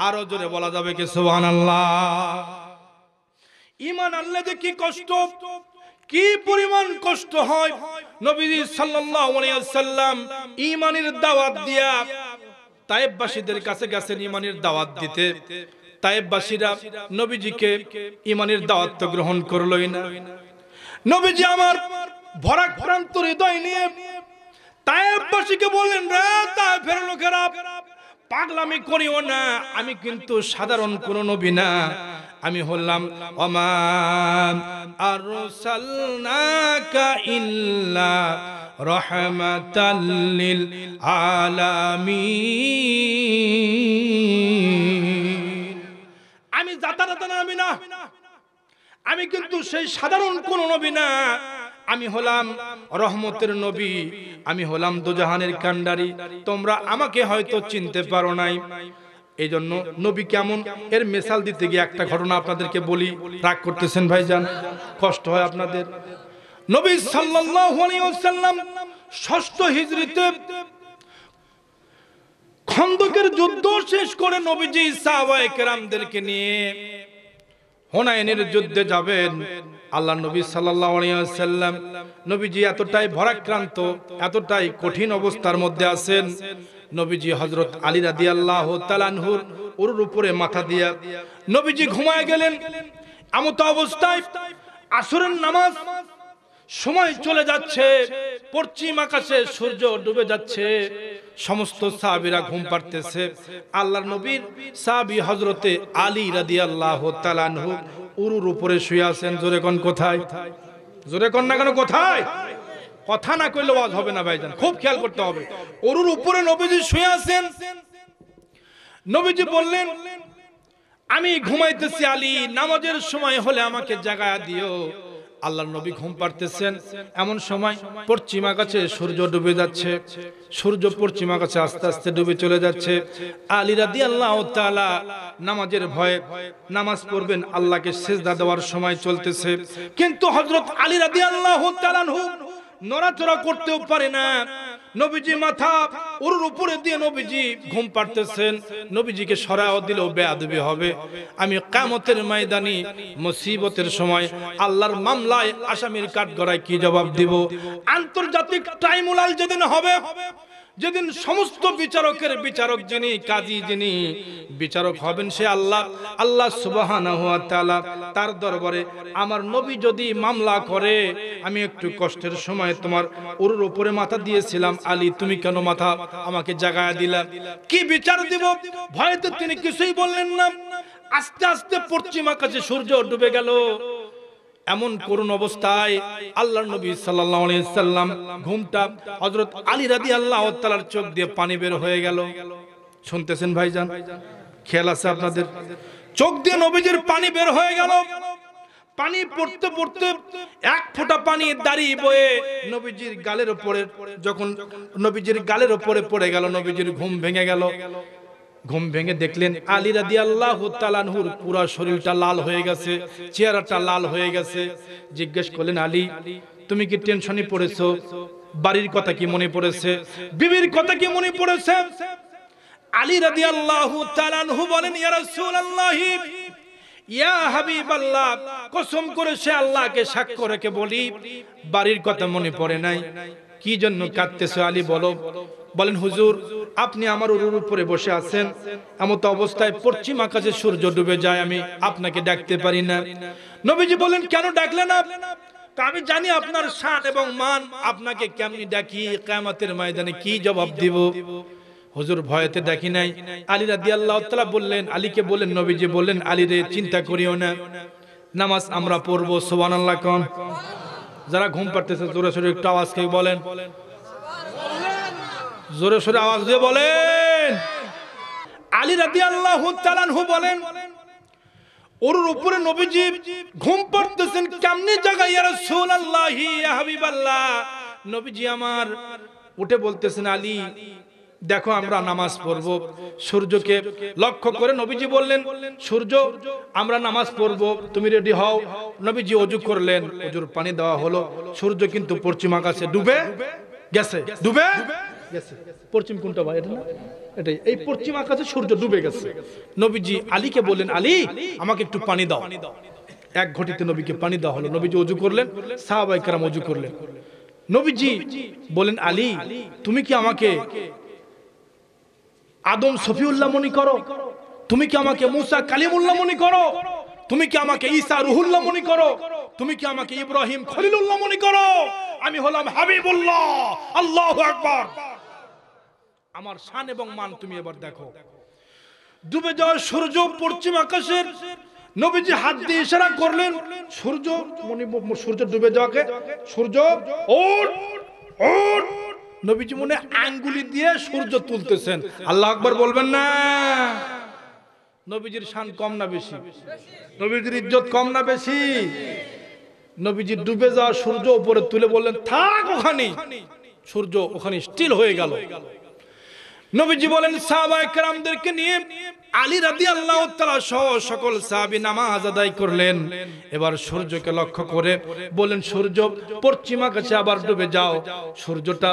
আরো জোরে বলা যাবে কি সুবহানাল্লাহ? ঈমান আনলে যে কি কষ্ট, কি পরিমাণ কষ্ট হয়। নবীজি সাল্লাল্লাহু আলাইহি ওয়াসাল্লাম ঈমানের দাওয়াত দিয়া তায়েববাসীদের কাছে গেছেন ঈমানের দাওয়াত দিতে। তায়েববাসীরা নবীজিকে ঈমানের দাওয়াত তো গ্রহণ করলই না। নবীজি আমার ভরাক্রান্ত হৃদয় নিয়ে তায়েববাসীকে বললেন, রে তায়েফের লোকেরা, পাগলামি করিও না, আমি কিন্তু সাধারণ কোন নবী না, আমি হলাম ওমা আরসালনাকা ইল্লা রাহমাতাল লিল আলামিন। আমি জাতারাতা নবী না, আমি কিন্তু সেই সাধারণ কোন নবী না, আমি হলাম রহমতের নবী, আমি হলাম দুজাহানের কান্ডারি। তোমরা আমাকে হয়তো চিনতে পারো নাই। এই জন্য নবী কেমন এর মিসাল দিতে গিয়ে একটা ঘটনা আপনাদেরকে বলি। রাগ করতেছেন ভাইজান? কষ্ট হয় আপনাদের? নবী সাল্লাল্লাহু আলাইহি ওয়াসাল্লাম 6ষ্ঠ হিজরিতে খন্দকের যুদ্ধ শেষ করে নবীজি সাহাবায়ে কেরামদেরকে নিয়ে হুনাইনের যুদ্ধে যাবেন। আল্লাহ নবী সাল্লাল্লাহু আলাইহি ওয়াসাল্লাম, নবীজি এতটাই ভরাক্রান্ত, এতটাই কঠিন অবস্থার মধ্যে আছেন। নবীজি হযরত আলী রাদিয়াল্লাহু তাআলা আনহুর উরুর উপরে মাথা দিয়া নবীজি ঘুমায় গেলেন। এমত অবস্থায় আসরের নামাজ সময় চলে যাচ্ছে, পশ্চিম আকাশে সূর্য ডুবে যাচ্ছে, সমস্ত সাহাবীরা ঘুম পাড়তেছে। আল্লাহর নবীর সাহাবী হযরতে আলী রাদিয়াল্লাহু তাআলা আনহু উরুর উপরে শুয়ে আছেন। জোরে কোন কোথায়? জোরে কোন না কেন কোথায়? কথা না কইলে ওয়াজ হবে না ভাইজান, খুব খেয়াল করতে হবে। উরুর উপরে নবীজি শুয়ে আছেন। নবীজি বললেন, আমি ঘুমাইতেছি আলী, নামাজের সময় হলে আমাকে জাগায়া দিও। আল্লাহর নবী ঘুম পাড়তেছেন। এমন সময় পশ্চিম আকাশে সূর্য ডুবে যাচ্ছে, সূর্য পশ্চিম আকাশে আস্তে আস্তে ডুবে চলে যাচ্ছে। আলী রাদিয়াল্লাহু তাআলা নামাজের ভয়ে নামাজ পড়বেন, আল্লাহকে সিজদা দেওয়ার সময় চলতেছে, কিন্তু হযরত আলী রাদিয়াল্লাহু তাআলা নড়াচড়া করতেও পারে না। নবীজি মাথা উরুর উপরে দিয়ে নবীজি ঘুম পাড়তেছেন। নবীজিকে সরাও দিলেও বেয়াদবি হবে। আমি কিয়ামতের ময়দানে মুসিবতের সময় আল্লাহর মামলায় আসামির কাঠগড়ায় কি জবাব দিব? আন্তর্জাতিক ট্রাইব্যুনাল যেদিন হবে, যেদিন সমস্ত বিচারকের বিচারক যিনি, কাজী যিনি বিচারক হবেন, সে আল্লাহ। আল্লাহ সুবহানাহু ওয়া তাআলা তার দরবারে আমার নবী যদি মামলা করে, আমি একটু কষ্টের সময় তোমার উরুর উপরে মাথা দিয়েছিলাম আলী, তুমি কেন মাথা আমাকে জাগায়া দিলা? কি বিচার দিব? ভয়তে তিনি কিছুই বললেন না। আস্তে আস্তে পশ্চিম আকাশে সূর্য ডুবে গেল। এমন করুণ অবস্থায় আল্লাহর নবী সাল্লাল্লাহু আলাইহি সাল্লাম ঘুমটা হযরত আলী রাদিয়াল্লাহু তাআলার চোখ দিয়ে পানি বের হয়ে গেল। শুনতেছেন ভাইজান? খেয়াল আছে আপনাদের? চোখ দিয়ে নবীজির পানি বের হয়ে গেল। পানি পড়তে পড়তে এক ফোঁটা পানি দাঁড়ি বয়ে নবীজির গালের উপরে, যখন নবীজির গালের উপরে পড়ে গেল, নবীজির ঘুম ভেঙে গেল। ঘুম ভেঙে দেখলেন আলী রাদিয়াল্লাহু তাআলা আনহুর পুরো শরীরটা লাল হয়ে গেছে, চেহারাটা লাল হয়ে গেছে। জিজ্ঞেস করলেন, আলী তুমি কি টেনশনে পড়েছো? বাড়ির কথা কি মনে পড়েছে? বিবির কথা কি মনে পড়েছে? আলী রাদিয়াল্লাহু তাআলা আনহু বলেন, ইয়া রাসূলুল্লাহ, ইয়া হাবিবাল্লাহ, কসম করে সে আল্লাহকে সাক্ষ্য রেখে বলি, বাড়ির কথা মনে পড়ে নাই। কি জন্য কাঁদতেছো আলী বলো? বলেন, হুজুর আপনি আমার উরুর উপরে বসে আছেন, এমত অবস্থায় পশ্চিম আকাশে সূর্য ডুবে যায়, আমি আপনাকে ডাকতে পারি না। নবীজি বলেন, কেন ডাকলেন না? আমি জানি আপনার শান এবং মান, আপনাকে কেমনি ডাকি, কিয়ামতের ময়দানে কি জবাব দিব? হুজুর ভয়েতে ডাকি নাই। আলী রাদিয়াল্লাহু তাআলা বললেন, আলীকে বললেন, নবীজি বললেন, আলী রে চিন্তা করিও না, নামাজ আমরা পড়বো। সুবহানাল্লাহ কোন? যারা ঘুম পাড়তেছে জোরে সোরে একটু আওয়াজ করে বলেন, জোরে সোরে আওয়াজ দিয়ে বলেন। আলী রাদিয়াল্লাহু তাআলা আনহু বলেন, ওর উপরে নবীজি ঘুম পড়তেছেন, কেমনে জাগায় ইয়া রাসূলুল্লাহ, ইয়া হাবিবাল্লাহ। নবীজি আমার উঠে বলতেছেন, আলী দেখো আমরা নামাজ পড়ব, সূর্যকে লক্ষ্য করে নবীজি বললেন, সূর্য আমরা নামাজ পড়ব, তুমি রেডি হও। নবীজি ওযু করলেন, ওযুর পানি দেওয়া হলো, সূর্য কিন্তু পশ্চিম আকাশে ডুবে গেছে, ডুবে গেছে। পশ্চিম কোনটা ভাই? এটা না, এটাই, এই পশ্চিম আকাশে সূর্য ডুবে গেছে। নবীজি আলীকে বললেন, আলী আমাকে একটু পানি দাও। এক ঘটিতে নবীকে পানি দেওয়া হলো, নবীজি ওযু করলেন, সাহাবায়ে কেরাম ওযু করলেন। নবীজি বলেন, আলী তুমি কি আমাকে আদম সফিউল্লাহ মনে করো? তুমি কি আমাকে মুসা কালিমুল্লাহ মনে করো? তুমি কি আমাকে ঈসা রুহুল্লাহ মনে করো? তুমি কি আমাকে ইব্রাহিম খলিলুল্লাহ মনে করো? আমি হলাম হাবিবুল্লাহ। আল্লাহু আকবার। আমার শান এবং মান তুমি এবার দেখো। ডুবে যাওয়া সূর্য পশ্চিম আকাশের, নবীজি হাত দিয়ে ইশারা করলেন, সূর্য সূর্য ডুবে যাওয়াকে, সূর্য ওঠ ওঠ। নবীজি মনে আঙ্গুলি দিয়ে সূর্য তুলতেছেন। আল্লাহু আকবার বলবেন না? নবীজির শান কম না বেশি? নবীজির ইজ্জত কম না বেশি? নবীজি ডুবে যাওয়া সূর্য উপরে তুলে বললেন, থাক ওখানে। সূর্য ওখানে স্টিল হয়ে গেল। নবীজি বলেন, সাহাবায়ে কেরামদেরকে নিয়ে আলী রাদিয়াল্লাহু তাআলা সহ সকল সাহাবী নামাজ আদায় করলেন। এবার সূর্যকে লক্ষ্য করে বলেন, সূর্য পশ্চিম আকাশে আবার ডুবে যাও। সূর্যটা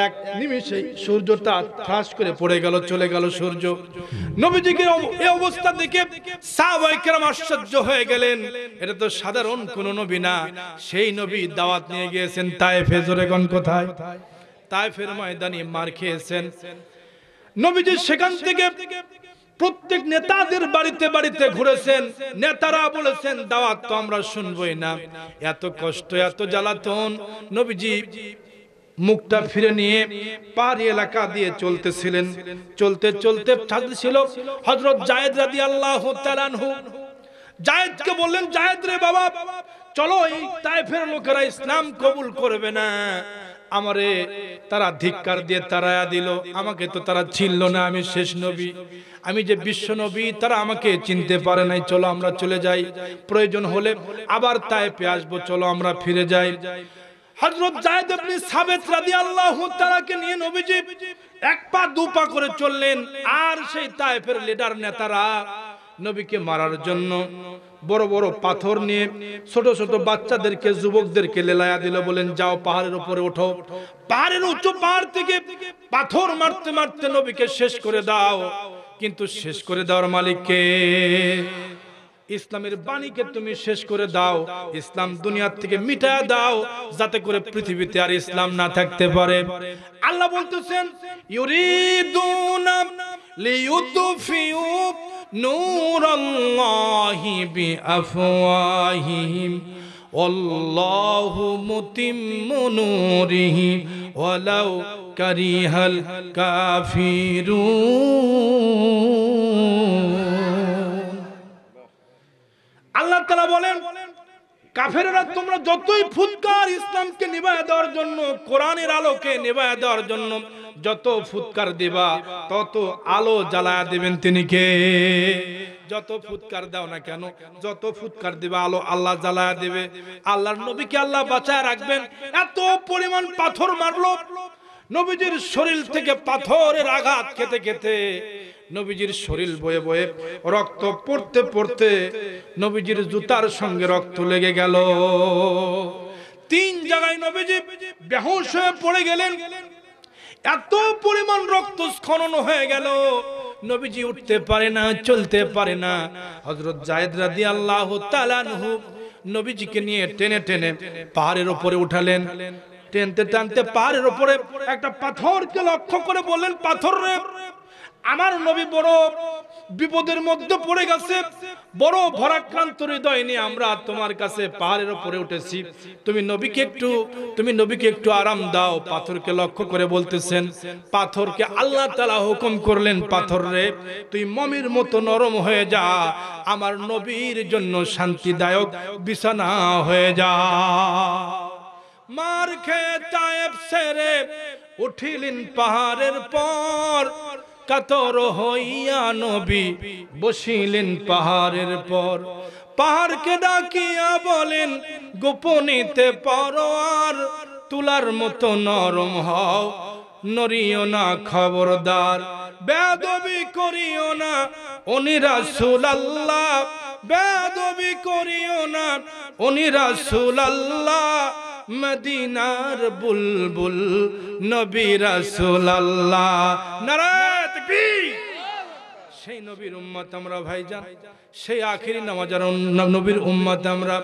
এক নিমেষেই সূর্যটা ঠাস করে পড়ে গেল, চলে গেল সূর্য। নবীজিকে এই অবস্থা দেখে সাহাবায়ে কেরাম আশ্চর্য হয়ে গেলেন। এটা তো সাধারণ কোন নবী না, সেই নবী দাওয়াত নিয়ে গিয়েছেন তায়েফে। জোরে কোন কোথায়? তায়েফের ময়দানে মার খেয়েছেন। নবীজি সেখান থেকে প্রত্যেক নেতাদের বাড়িতে বাড়িতে ঘুরেছেন। নেতারা বলেছেন, দাওয়াত তো আমরা শুনবই না, এত কষ্ট এত জ্বালাতন। নবীজি মুখটা ফিরে নিয়ে পাহাড়ি এলাকা দিয়ে চলতেছিলেন। চলতে চলতে ছিল হযরত যায়েদ রাদিয়াল্লাহু তাআলা আনহু। যায়েদকে বললেন, যায়েদ রে বাবা, চলো, এই তায়েফের লোকেরা ইসলাম কবুল করবে না, আমারে তারা ধিক্কার দিয়ে তাড়ায়া দিল, আমাকে তো তারা চিনল না, আমি শেষ নবী, আমি যে বিশ্ব নবী, তারা আমাকে চিনতে পারে নাই, চলো আমরা চলে যাই, প্রয়োজন হলে আবার তায়েফে আসবো, চলো আমরা ফিরে যাই। হযরত যায়েদ ইবনে সাবিত রাদিয়াল্লাহু তাআলাকে নিয়ে নবীজি এক পা দু পা করে চললেন। আর সেই তায়েফের লিডার নেতারা নবীকে মারার জন্য বড় বড় পাথর নিয়ে ছোট ছোট বাচ্চাদেরকে, যুবকদেরকে লেলায়া দিল। বলেন, যাও পাহাড়ের উপরে ওঠো, পাহাড়ের উঁচু পাহাড় থেকে পাথর মারতে মারতে নবীকে শেষ করে দাও। কিন্তু শেষ করে দেওয়ার মালিক কে? ইসলামের বাণীকে তুমি শেষ করে দাও, ইসলাম দুনিয়া থেকে মিটায়া দাও, যাতে করে পৃথিবীতে আর ইসলাম না থাকতে পারে। আল্লাহ বলতেছেন, ইউরিদুনা লিইউতফিউ নূরাল্লাহি বিআফওয়াহিহিম ওয়াল্লাহু মুতিম্মু নূরিহি ওয়ালাউ কারিহাল কাফিরুন। আল্লাহ তাআলা বলেন, কাফেররা তোমরা যতই ফুৎকার ইসলামকে নিভায়া দেওয়ার জন্য, কোরআনের আলোকে নিভায়া দেওয়ার জন্য যত ফুৎকার দিবা, তত আলো জ্বালায়া দিবেন তিনি কে? যত ফুৎকার দাও না কেন, যত ফুৎকার দিবা, আলো আল্লাহ জ্বালায়া দিবে। আল্লাহর নবীকে আল্লাহ বাঁচায় রাখবেন। এত পরিমাণ পাথর মারলো, নবীজির শরীর থেকে পাথরের আঘাত খেতে খেতে নবীজির শরীর বয়ে বয়ে রক্ত পড়তে পড়তে নবীজির জুতার সঙ্গে রক্ত লেগে গেল। 3 জায়গায় নবীজি বেহুশ হয়ে পড়ে গেলেন। এত পরিমাণ রক্ত স্খলন হয়ে গেল, নবীজি উঠতে পারে না, চলতে পারে না। হযরত যায়েদ রাদিয়াল্লাহু তাআলা আনহু নবীজিকে নিয়ে টেনে টেনে পাহাড়ের উপরে উঠালেন। টেনতে টানতে পাহাড়ের উপরে একটা পাথরকে লক্ষ্য করে বললেন, পাথর রে, আমার নবী বড় বিপদের মধ্যে পড়ে গেছে, বড় ভরাক্রান্ত হৃদয় নিয়ে আমরা তোমার কাছে পাহাড়ের উপরে উঠেছি, তুমি নবীকে একটু আরাম দাও। পাথরকে লক্ষ্য করে বলতেছেন, পাথরকে আল্লাহ তাআলা হুকুম করলেন, পাথর রে, তুই মমির মতো নরম হয়ে যা, আমার নবীর জন্য শান্তিদায়ক বিছানা হয়ে যা। মার খেয়ে তায়েফ ছেড়ে উঠিলেন পাহাড়ের পর, কাতর হইয়া নবী বসিলেন পাহাড়ের পর। পাহাড়কে ডাকিয়া বলেন, গোপনীতে পরোয়ার, তুলার মতো নরম হও, নড়িও না খবরদার, বেয়াদবি করিও না উনি রাসূলুল্লাহ, বেয়াদবি করিও না উনি রাসূলুল্লাহ, মদিনার বুলবুল নবী রাসূলুল্লাহ। নারায়ে তাকবীর। সেই নবীর উম্মত আমরা ভাইজান, সেই আখিরি নামাজের নবীর উম্মত আমরা।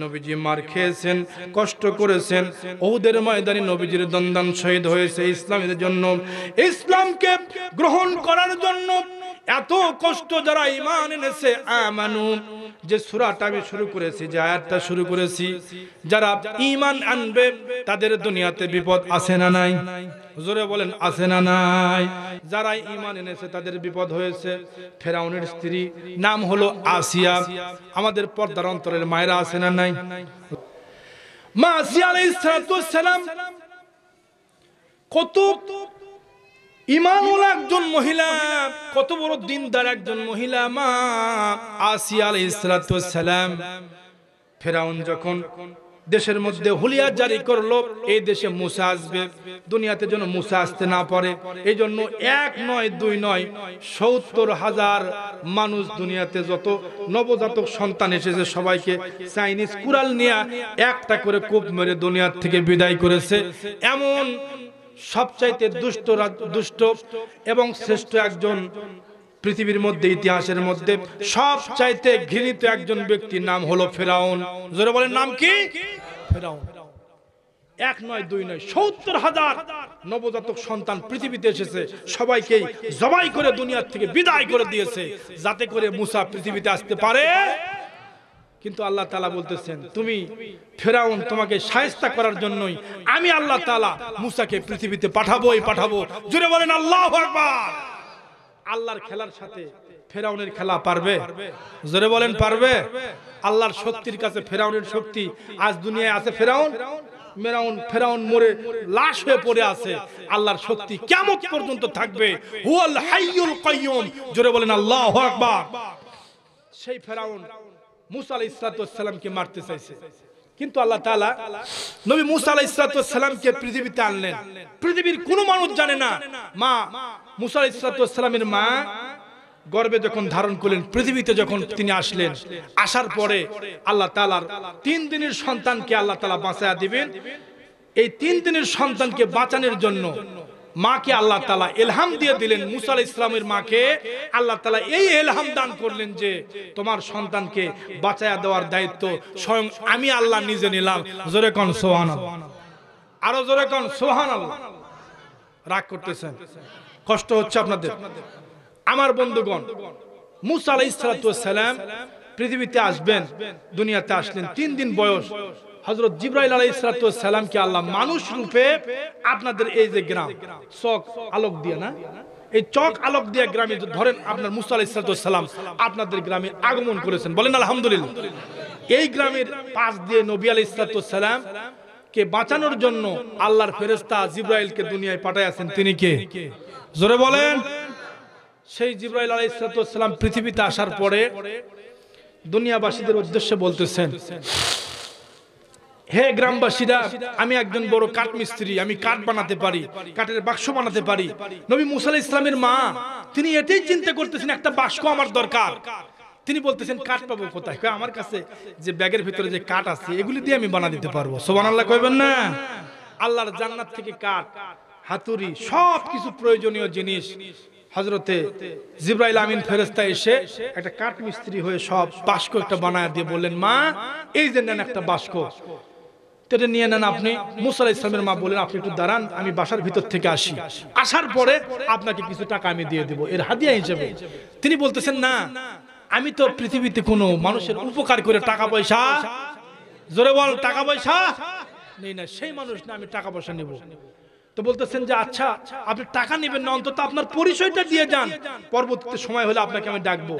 নবীজি মার খেয়েছেন, কষ্ট করেছেন, উহুদের ময়দানে নবীজির দন্দান শহীদ হয়েছে ইসলামের জন্য, ইসলামকে গ্রহণ করার জন্য। এত কষ্ট যারা ঈমান এনেছে, আমানু যে সূরাটা আমি শুরু করেছি, যে আয়াতটা শুরু করেছি, যারা ঈমান আনবে তাদের দুনিয়াতে বিপদ আছে না নাই? হুজুরে বলেন আছে না নাই? যারা ঈমান এনেছে তাদের বিপদ হয়েছে। ফেরাউনের স্ত্রী নাম হলো আসিয়া, আমাদের পর্দার অন্তরের মায়েরা আছে না নাই? মা আসিয়া আলাইহিস সালাম কত ঈমানওয়ালা একজন মহিলা, কত বড় দিনদার একজন মহিলা মা আসিয়া আলাইহিস সালাম। ফেরাউন যখন দেশের মধ্যে হুলিয়া জারি করলো, এই দেশে মুসা আসবে, দুনিয়াতে যেন মুসা আসতে না পারে, এই জন্য 1 নয় 2 নয় 70,000 মানুষ দুনিয়াতে যত নবজাতক সন্তান এসেছে সবাইকে চাইনিজ কুড়াল নিয়ে একটা করে কূপ মেরে দুনিয়ার থেকে বিদায় করেছে। এমন সবচাইতে দুষ্ট এবং শ্রেষ্ঠ একজন পৃথিবীর মধ্যে, ইতিহাসের মধ্যে সবচাইতে ঘৃণিত একজন ব্যক্তির নাম হলো ফেরাউন। জোরে বলেন নাম কি? ফেরাউন। 1 নয় 2 নয় 70,000 নবজাতক সন্তান পৃথিবীতে এসেছে, সবাইকেই জবাই করে দুনিয়ার থেকে বিদায় করে দিয়েছে যাতে করে মুসা পৃথিবীতে আসতে পারে। কিন্তু আল্লাহ তাআলা বলতেছেন, তুমি ফেরাউন, তোমাকে শায়েস্তা করার জন্যই আমি আল্লাহ তাআলা মুসাকে পৃথিবীতে পাঠাবোই পাঠাবো। জোরে বলেন আল্লাহু আকবার। আল্লাহর খেলার সাথে ফেরাউনের খেলা পারবে? জোরে বলেন পারবে? আল্লাহর শক্তির কাছে ফেরাউনের শক্তি আজ দুনিয়ায় আছে? ফেরাউন মরে লাশ হয়ে পড়ে আছে, আল্লাহর শক্তি কিয়ামত পর্যন্ত থাকবে। হুয়াল হাইয়ুল কাইয়ুম। জোরে বলেন আল্লাহু আকবার। সেই ফেরাউন মুসা আলাইহিস সালামকে মারতে চাইছে, কিন্তু আল্লাহ তাআলা নবী মুসা আলাইহিস সালামকে পৃথিবীতে আনলেন। পৃথিবীর কোনো মানুষ জানে না, মা মুসা আলাইহিস সালামের মা গর্ভে যখন ধারণ করলেন, পৃথিবীতে যখন তিনি আসলেন, আসার পরে আল্লাহ তাআলার 3 দিনের সন্তানকে আল্লাহ তাআলা বাঁচায়া দিবেন। এই 3 দিনের সন্তানকে বাঁচানোর জন্য মাকে আল্লাহ তাআলা ইলহাম দিয়ে দিলেন। মুসা আলাইহিস সালামের মাকে আল্লাহ তাআলা এই ইলহাম দান করলেন যে তোমার সন্তানকে বাঁচায়া দেওয়ার দায়িত্ব স্বয়ং আমি আল্লাহ নিজে নিলাম। জোরে কোন সুবহানাল্লাহ, আরো জোরে কোন সুবহানাল্লাহ। রাগ করতেছেন, কষ্ট হচ্ছে আপনাদের? আমার বন্ধুগণ, মুসা আলাইহিস সালাম পৃথিবীতে আসবেন, দুনিয়াতে আসলেন, 3 দিন বয়স। হযরত জিবরাইল আলাইহিস সালামকে আল্লাহ মানুষ রূপে আপনাদের এই যে গ্রাম চক আলোক দিয়ে, না এই চক আলোক দিয়ে গ্রামে ধরেন আপনার মুসা আলাইহিস সালাম আপনাদের গ্রামে আগমন করেছেন, বলেন আলহামদুলিল্লাহ। এই গ্রামের পাশ দিয়ে নবী আলাইহিস সালাম কে বাঁচানোর জন্য আল্লাহর ফেরেশতা জিবরাইলকে দুনিয়ায় পাঠাইছেন। তিনি কে? জোরে বলেন। সেই জিবরাইল আলাইহিস সালাম পৃথিবীতে আসার পরে দুনিয়াবাসীদের উদ্দেশ্যে বলতেছেন, হে গ্রামবাসীরা, আমি একজন বড় কাঠ মিস্ত্রি, আমি কাঠ বানাতে পারি, কাঠের বাক্স বানাতে পারি। নবী মুসা আলাইহিস সালামের মা তিনি এটাই চিন্তা করতেছেন, একটা বাক্স আমার দরকার। তিনি বলতেছেন কাঠ পাবো কোথায়? আমার কাছে যে ব্যাগের ভিতরে যে কাঠ আছে এগুলি দিয়ে আমি বানা দিতে পারবো। সুবহানাল্লাহ কইবেন না? আল্লাহর জান্নাত থেকে কাঠ, হাতুড়ি, সব কিছু প্রয়োজনীয় জিনিস হযরতে জিবরাইল আমিন ফেরেশতা এসে একটা কাঠ মিস্ত্রি হয়ে সব বাক্স একটা বানায় দিয়ে বললেন, মা এই যে নেন একটা বাক্স, এটা নিয়ে নেন আপনি। মুসা আলাইহিস সালামের মা বলেন, আপনি একটু দাঁড়ান, আমি বাসার ভিতর থেকে আসি, আসার পরে আপনাকে কিছু টাকা আমি দিয়ে দেব এর হাদিয়া হিসেবে। তিনি বলতেছেন, না, আমি তো পৃথিবীতে কোনো মানুষের উপকার করে টাকা পয়সা, জোরে বল, টাকা পয়সা নেই না, সেই মানুষ না আমি টাকা পয়সা নেব। তো বলতেছেন যে আচ্ছা আপনি টাকা নেবেন না, অন্তত আপনার পরিচয়টা দিয়ে যান, পরবর্তীতে সময় হলে আপনাকে আমি ডাকবো।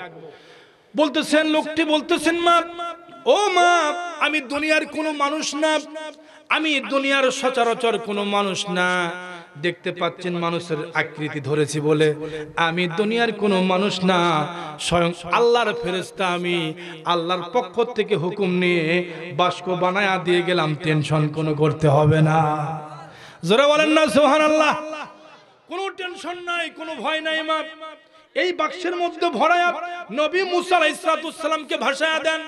বলতেছেন লোকটি বলতেছেন, মা, ও মা, আমি দুনিয়ার কোনো মানুষ না, আমি দুনিয়ার সচরাচর কোনো মানুষ না, দেখতে পাচ্ছেন মানুষের আকৃতি ধরেছি বলে আমি দুনিয়ার কোনো মানুষ না, স্বয়ং আল্লাহর ফেরেশতা, আমি আল্লাহর পক্ষ থেকে হুকুম নিয়ে বাক্স বানায়া দিয়ে গেলাম, টেনশন কোনো করতে হবে না। জোরে বলেন না সুবহানাল্লাহ। কোনো টেনশন নাই, কোনো ভয় নাই মা। এই বাক্সের মধ্যে ভরায়া নবী মুসা আলাইহিস সালামকে ভাসায়া দেন।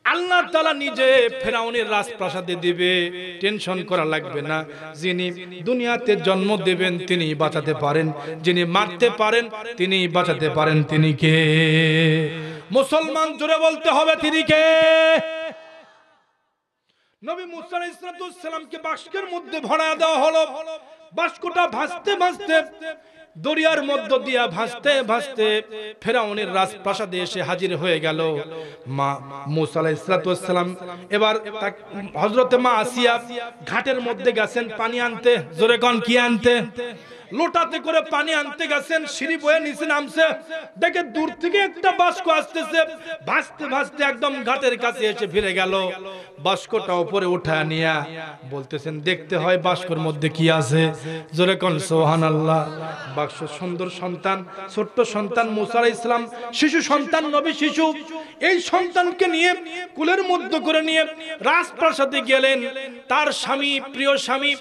আল্লাহ তাআলা নিজে ফেরাউনের রাজপ্রাসাদে দিবে, টেনশন করা লাগবে না। যিনি দুনিয়াতে জন্ম দেবেন তিনি বাঁচাতে পারেন, যিনি মারতে পারেন তিনি বাঁচাতে পারেন। তিনি কে? মুসলমান জোরে বলতে হবে তিনি কে? নবী মুসা আলাইহিস সালামকে বাক্সের মধ্যে ভরায়া দেওয়া হলো। বাক্সটা ভাসতে ভাসতে দরিয়ার মধ্য দিয়া ভাসতে ভাসতে ফেরাউনের রাজপ্রাসাদে এসে হাজির হয়ে গেল। মা মুসা আলাইহিস সালাম এবার হযরতে মা আসিয়া ঘাটের মধ্যে গেছেন পানি আনতে। জোরে কোন কি আনতে? লোটাতে করে পানি আনতে গেছেন। সিঁড়ি বয়ে নিচে নামছে, দেখে দূর থেকে একটা বাস্ক আসতেছে। ভাসতে ভাসতে একদম ঘাটের কাছে এসে ফিরে গেল। বাস্কটা উপরে উঠায় নিয়া বলতেছেন, দেখতে হয় বাস্কর মধ্যে কি আছে। জোরে কোন সুবহানাল্লাহ। বাক্স সুন্দর সন্তান, ছোট্ট সন্তান মুসা আলাইহিস সালাম, শিশু সন্তান, নবী শিশু। এই সন্তানকে নিয়ে কুলের মধ্যে করে নিয়ে রাজপ্রাসাদে গেলেন। তার স্বামী, প্রিয় স্বামী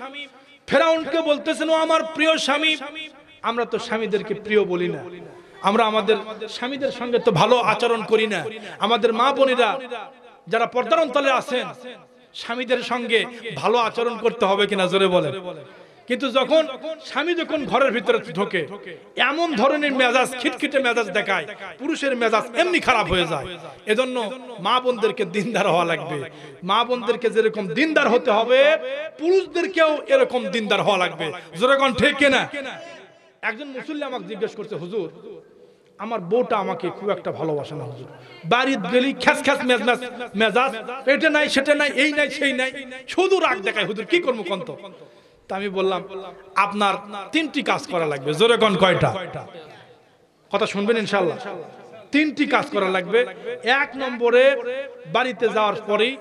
ফেরাউনকে বলতেছেন, ও আমার প্রিয় স্বামী। আমরা তো স্বামীদেরকে প্রিয় বলি না, আমরা আমাদের স্বামীদের সঙ্গে তো ভালো আচরণ করি না। আমাদের মা বোনেরা যারা পর্দার অন্তরে আছেন, স্বামীদের সঙ্গে ভালো আচরণ করতে হবে কিনা জোরে বলেন। কিন্তু যখন স্বামী যখন ঘরের ভিতরে ঢোকে, এমন ধরনের মেজাজ, খিটখিটে মেজাজ দেখায়, পুরুষের মেজাজ এমনি খারাপ হয়ে যায়। এজন্য মা বোনদেরকে দিনদার হওয়া লাগবে। মা বোনদেরকে যেরকম দিনদার হতে হবে, পুরুষদেরকেও এরকম দিনদার হওয়া লাগবে। জোরে কোন ঠিক কিনা? একজন মুসল্লি আমাকে জিজ্ঞেস করছে, হুজুর আমার বউটা আমাকে খুব একটা ভালোবাসে না হুজুর, বাড়িতে গেলি খ্যাস খ্যাস মেজাজ, এটা নাই সেটা নাই, এই নাই সেই নাই, শুধু রাগ দেখায়। হুজুর কি করবো কোন? তো আমি বললাম, আপনার তিনটি কাজ করা লাগবে। জোরে কোন কয়টা? কথা শুনবেন ইনশাআল্লাহ। তিনটি কাজ করা লাগবে। এক নম্বরে, বাড়িতে যাওয়ার পরেই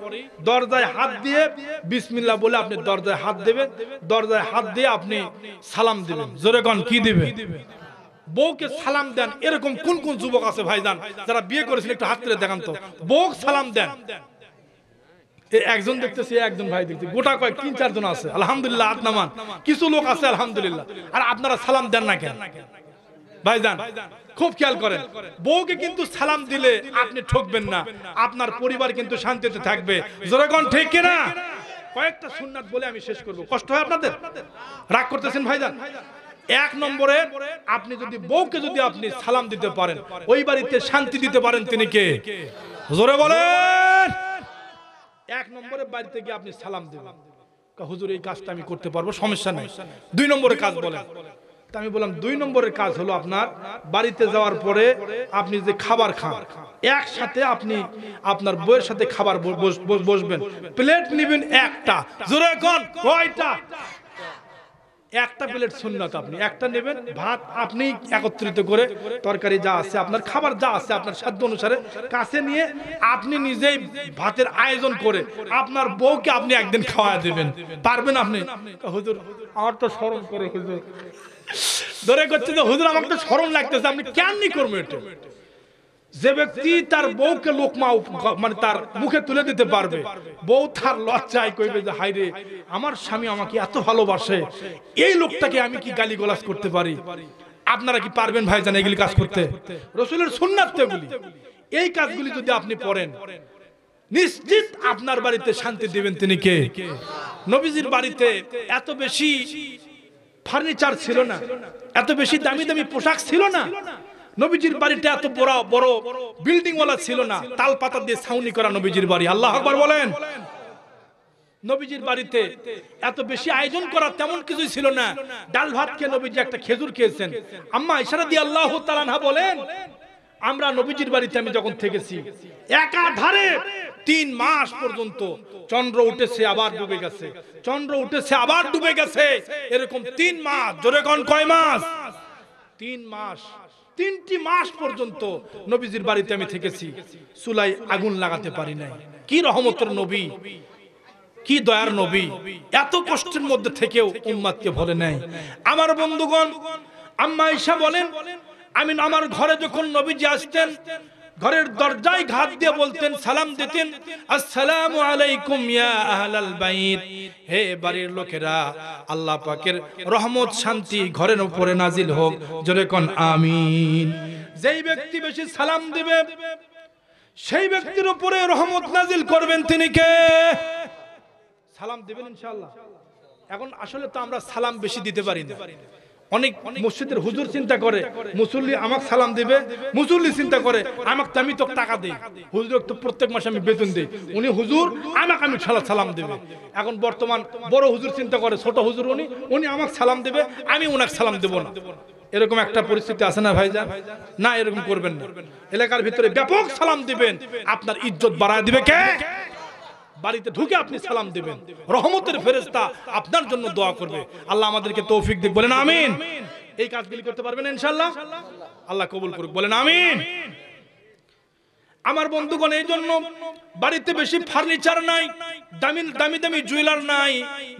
দরজায় হাত দিয়ে বিসমিল্লাহ বলে আপনি দরজায় হাত দেবেন। দরজায় হাত দিয়ে আপনি সালাম দিবেন। জোরে কোন কি দিবেন? বউকে সালাম দেন। এরকম কোন কোন যুবক আছে ভাইজান যারা বিয়ে করেছিল, একটু হাত তুলে দেখান তো। বউ সালাম দেন। একজন দেখতেছি, একজন ভাই দেখতেছি, গোটা কয়েক ৩-৪ জন আছে আলহামদুলিল্লাহ। হাত নামান। কিছু লোক আছে আলহামদুলিল্লাহ। আর আপনারা সালাম দেন না কেন ভাইজান? খুব খেয়াল করেন, বউকে কিন্তু সালাম দিলে আপনি ঠকবেন না, আপনার পরিবার কিন্তু শান্তিতে থাকবে। জোরে কোন ঠিক কিনা? কয়েকটা সুন্নাত বলে আমি শেষ করব। কষ্ট হয় আপনাদের? রাগ করতেছেন ভাইজান? এক নম্বরে, আপনি যদি বউকে যদি আপনি সালাম দিতে পারেন, ওই বাড়িতে শান্তি দিতে পারেন। তিনি কে? জোরে বলেন। এক নম্বরে বাড়িতে গিয়ে আপনি সালাম দিবেন। হুজুর এই কাজটা আমি করতে পারবো, সমস্যা নাই। ২ নম্বরের কাজ বলেন। তা আমি বললাম ২ নম্বরের কাজ হলো, আপনার বাড়িতে যাওয়ার পরে আপনি যে খাবার খান, একসাথে আপনি আপনার বউয়ের সাথে খাবার বসবেন। প্লেট নেবেন একটা। জোরে কোন কয়টা? একটা প্লেট সুন্নাত। আপনি একটা নেবেন, ভাত আপনি একত্রিত করে তরকারি যা আছে, আপনার খাবার যা আছে আপনার সাধ্য অনুসারে কাছে নিয়ে আপনি নিজেই ভাতের আয়োজন করে আপনার বউকে আপনি একদিন খাওয়া দেবেন। পারবেন আপনি? হুজুর আমার তো শরম করে, হুজুর ধরে করছে যে হুজুর আমাকে তো শরম লাগতেছে, আপনি কেন করবো এটা? যে ব্যক্তি তার বউকে লোকমা মানে তার মুখে তুলে দিতে পারবে, বউ তার লজ্জায় কইবে যে হায় রে, আমার স্বামী আমাকে এত ভালোবাসে, এই লোকটাকে আমি কি গালিগালাজ করতে পারি? আপনারা কি পারবেন ভাইজান এগুলি কাজ করতে? রাসূলের সুন্নাত এগুলি। এই কাজগুলি যদি আপনি পড়েন, নিশ্চিত আপনার বাড়িতে শান্তি দিবেন। তিনি কে? নবীজির বাড়িতে এত বেশি ফার্নিচার ছিল না, এত বেশি দামি দামি পোশাক ছিল না। নবীজির বাড়িটা এত বড় বড় বিল্ডিং ওয়ালা ছিল না, তাল পাতা দিয়ে ছাউনি করা নবীজির বাড়ি। আল্লাহু আকবার বলেন। নবীজির বাড়িতে এত বেশি আয়োজন করা তেমন কিছুই ছিল না। ডাল ভাত খেয়ে নবীজি একটা খেজুর খেয়েছেন। আম্মা আয়েশা রাদিয়াল্লাহু তাআলা আনহা বলেন, আমরা নবীজির বাড়িতে আমি যখন থেকেছি, একাধারে ৩ মাস পর্যন্ত চন্দ্র উঠেছে আবার ডুবে গেছে, চন্দ্র উঠেছে আবার ডুবে গেছে, এরকম ৩ মাস। জোরে কোন কয় মাস? ৩ মাস। ৩টি মাস পর্যন্ত নবীজির বাড়িতে আমি থেকেছি, চুলায় আগুন লাগাতে পারি নাই। কি রহমতের নবী, কি দয়ার নবী, এত কষ্টের মধ্যে থেকেও উম্মতকে ভুলে নাই। আমার বন্ধুগণ, আম্মা আয়েশা বলেন, আমি আমার ঘরে যখন নবীজি আসতেন, ঘরের দরজায় ঘাত দিয়ে বলতেন, সালাম দিতেন, আসসালামু আলাইকুম ইয়া আহলাল বাইত, হে বাড়ির লোকেরা, আল্লাহ পাকের রহমত শান্তি ঘরের উপরে নাজিল হোক, জোরে কোন আমিন। যেই ব্যক্তি বেশি সালাম দিবে সেই ব্যক্তির উপরে রহমত নাজিল করবেন তিনি কে? সালাম দিবেন ইনশাআল্লাহ। এখন আসলে তো আমরা সালাম বেশি দিতে পারি না। অনেক মসজিদের হুজুর চিন্তা করে মুসল্লি আমাকে সালাম দিবে, মুসল্লি চিন্তা করে আমাকে আমি তো টাকা দেই, হুজুর তো প্রত্যেক মাসে আমি বেতন দেই, উনি হুজুর আমাকে আমি সালাম দেবে। এখন বর্তমান বড় হুজুর চিন্তা করে ছোট হুজুর উনি আমাকে সালাম দেবে, আমি ওনাকে সালাম দেব না। এরকম একটা পরিস্থিতি আছে না ভাইজান? না, এরকম করবেন না। এলাকার ভিতরে ব্যাপক সালাম দিবেন, আপনার ইজ্জত বাড়ায় দিবে কে? বাড়িতে ঢুকে আপনি সালাম দিবেন, রহমতের ফেরেশতা আপনার জন্য দোয়া করবে। আল্লাহ আমাদেরকে তৌফিক দিক, বলেন আমিন। এই কাজগুলি করতে পারবেন ইনশাআল্লাহ, আল্লাহ কবুল করুক, বলেন আমিন। আমার বন্ধুগণ, এই জন্য বাড়িতে বেশি ফার্নিচার নাই, দামি দামি জুয়েলার নাই।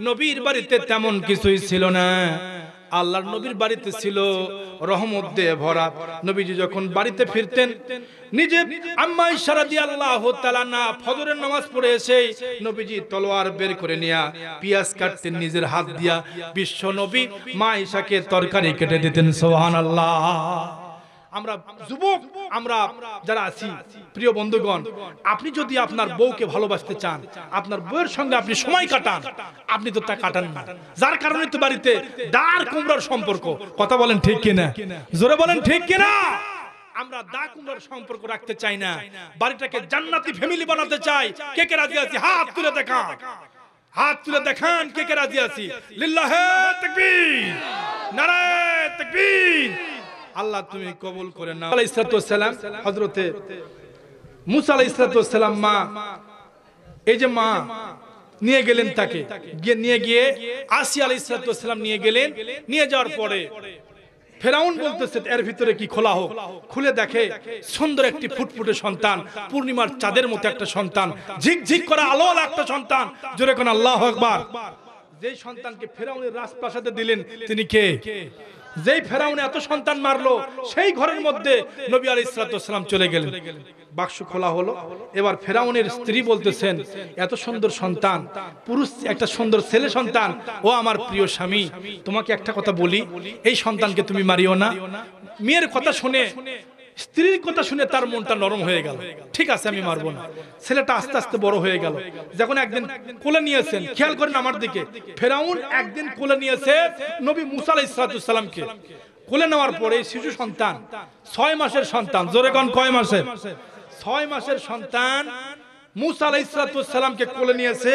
নবীর বাড়িতে তেমন কিছুই ছিল না। আল্লাহর নবীর বাড়িতে ছিল রহমত দিয়ে ভরা। নবীজি যখন বাড়িতে ফিরতেন, নিজে আম্মা আয়েশা রাদিয়াল্লাহু তাআলা না ফজরের নামাজ পড়ে এসে নবীজি তলোয়ার বের করে নিয়া পেঁয়াজ কাটতেন নিজের হাত দিয়া। বিশ্ব নবী মা আয়েশাকে তরকারি কেটে দিতেন, সুবহানাল্লাহ। আমরা যুবক, আমরা যারা আছি, প্রিয় বন্ধুগণ, আপনি যদি আপনার বউকে ভালোবাসতে চান, আপনার বউয়ের সঙ্গে আপনি সময় কাটান, আপনি তো তা কাটান না। যার কারণে তো বাড়িতে দাঁড় কুমড়ার সম্পর্ক। কথা বলেন ঠিক কিনা? জোরে বলেন ঠিক কিনা? আমরা দা কুমড়ার সম্পর্ক রাখতে চাই না, বাড়িটাকে জান্নাতি ফ্যামিলি বানাতে চাই। কে কে রাজি আছি? হাত তুলে দেখান, হাত তুলে দেখান কে কে রাজি আছি। লিল্লাহে তাকবীর, নারায়ে তাকবীর। আল্লাহ তুমি কবুল করে নাও। আলাইহিস সালাতু ওয়াস সালাম, হযরতে মুসা আলাইহিস সালাতু ওয়াস সালাম মা, এই যে মা নিয়ে গেলেন তাকে, নিয়ে গিয়ে আসিয়া আলাইহিস সালাতু ওয়াস সালাম নিয়ে গেলেন। নিয়ে যাওয়ার পরে ফেরাউন বলতেছে এর ভিতরে কি খোলা হোক। খুলে দেখে সুন্দর একটি ফুটফুটে সন্তান, পূর্ণিমার চাঁদের মতো একটা সন্তান, ঝিকঝিক করা আলোর একটা সন্তান। জোরে কোন আল্লাহু আকবার। যেই সন্তানকে ফেরাউনের রাজপ্রাসাদে দিলেন তিনি কে? যেই ফেরাউন এত সন্তান মারলো, সেই ঘরের মধ্যে নবী আলাইহিস সালাতু ওয়াস সালাম চলে গেলেন। বাক্স খোলা হলো। এবার ফেরাউনের স্ত্রী বলতেছেন, এত সুন্দর সন্তান, পুরুষ একটা সুন্দর ছেলে সন্তান, ও আমার প্রিয় স্বামী, তোমাকে একটা কথা বলি, এই সন্তানকে তুমি মারিও না। মেয়ের কথা শুনে, স্ত্রীর কথা শুনে তার মনটা নরম হয়ে গেল। ঠিক আছে, আমি মারবো না। ছেলেটা আস্তে আস্তে বড় হয়ে গেল। যখন একদিন কোলে নিয়েছেন, খেয়াল করেন আমার দিকে, ফেরাউন একদিন কোলে নিয়েছে নবী মুসা আলাইহিস সালামকে। কোলে নেওয়ার পরে শিশু সন্তান, 6 মাসের সন্তান। জোরে কোন কয় মাসের? 6 মাসের সন্তান মুসা আলাইহিস সালামকে কোলে নিয়েছে।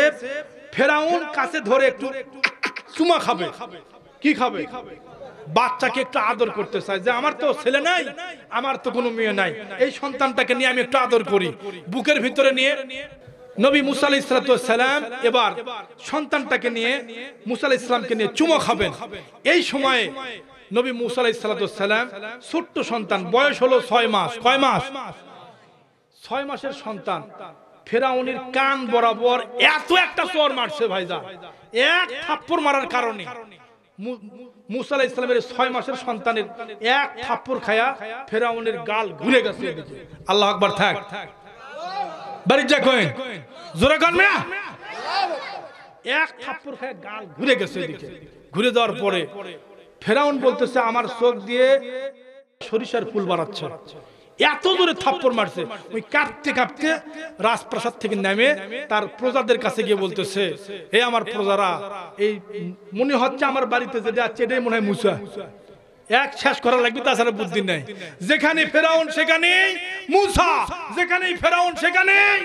ফেরাউন কাছে ধরে একটু চুমা খাবে। কি খাবে? বাচ্চাকে একটু আদর করতে চায়, যে আমার তো ছেলে নাই, আমার তো কোনো মেয়ে নাই, এই সন্তানটাকে নিয়ে আমি একটু আদর করি। বুকের ভিতরে নিয়ে নবী মুসা আলাইহিস সালাম এবার সন্তানটাকে নিয়ে, মুসা আলাইহিস সালামকে নিয়ে চুমো খাবেন। এই সময়ে নবী মুসা আলাইহিস সালাম ছোট্ট সন্তান, বয়স হলো 6 মাস। কয় মাস? 6 মাসের সন্তান। ফেরাউনের কান বরাবর এত একটা চর মারছে ভাইজান, এক থাপ্পড় মারার কারণে মুসা আলাইহিস সালামের 6 মাসের সন্তানের এক থাপ্পড় খায়া ফেরাউনের গাল ঘুরে গেছে। আল্লাহু আকবার। থাক বাড়ি যা কইন, জোরে কোন মিয়া, এক থাপ্পড় খায়া গাল ঘুরে গেছে। এদিকে ঘুরে যাওয়ার পরে ফেরাউন বলতেছে, আমার চোখ দিয়ে সরিষার ফুল বাড়াচ্ছে। এত জোরে থাপ্পড় মারছে। ওই কাঁপতে কাঁপতে রাজপ্রাসাদ থেকে নেমে তার প্রজাদের কাছে গিয়ে বলতেছে, হে আমার প্রজারা, এই মনে হচ্ছে আমার বাড়িতে যেটা আছে এটাই মনে হয় মুসা। এক শেষ করা লাগবে, তাছাড়া বুদ্ধি নাই। যেখানে ফেরাউন সেখানেই মুসা, যেখানেই ফেরাউন সেখানেই।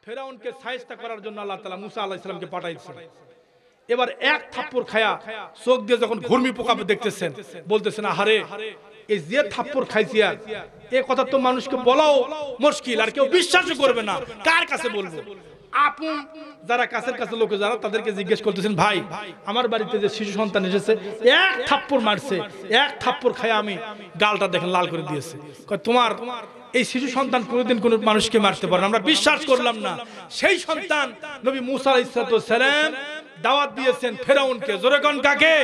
ফেরাউনকে শায়েস্তা করার জন্য আল্লাহ তাআলা মুসা আলাইহিস সালামকে পাঠাইছেন। এবার এক থাপ্পড় খায়া চোখ দিয়ে যখন ঘুরমি পোকা দেখতেছেন, বলতেছেন, আহারে, এই যে থাপ্পড় খাইছি, আর এই কথা তো মানুষকে বলাও মুশকিল, আর কেউ বিশ্বাসও করবে না। কার কাছে বলবো? আপন যারা কাছের কাছে লোক যারা, তাদেরকে জিজ্ঞেস করতেছেন, ভাই আমার বাড়িতে যে শিশু সন্তান এসেছে, এক থাপ্পড় মারছে, এক থাপ্পড় খায় আমি গালটা দেখেন লাল করে দিয়েছে। তোমার এই শিশু সন্তান কোনোদিন কোনো মানুষকে মারতে পারে না, আমরা বিশ্বাস করলাম না। সেই সন্তান নবী মুসা আলাইহিস সালাম দাওয়াত দিয়েছেন ফেরাউনকে। জোরে কোন কাকে?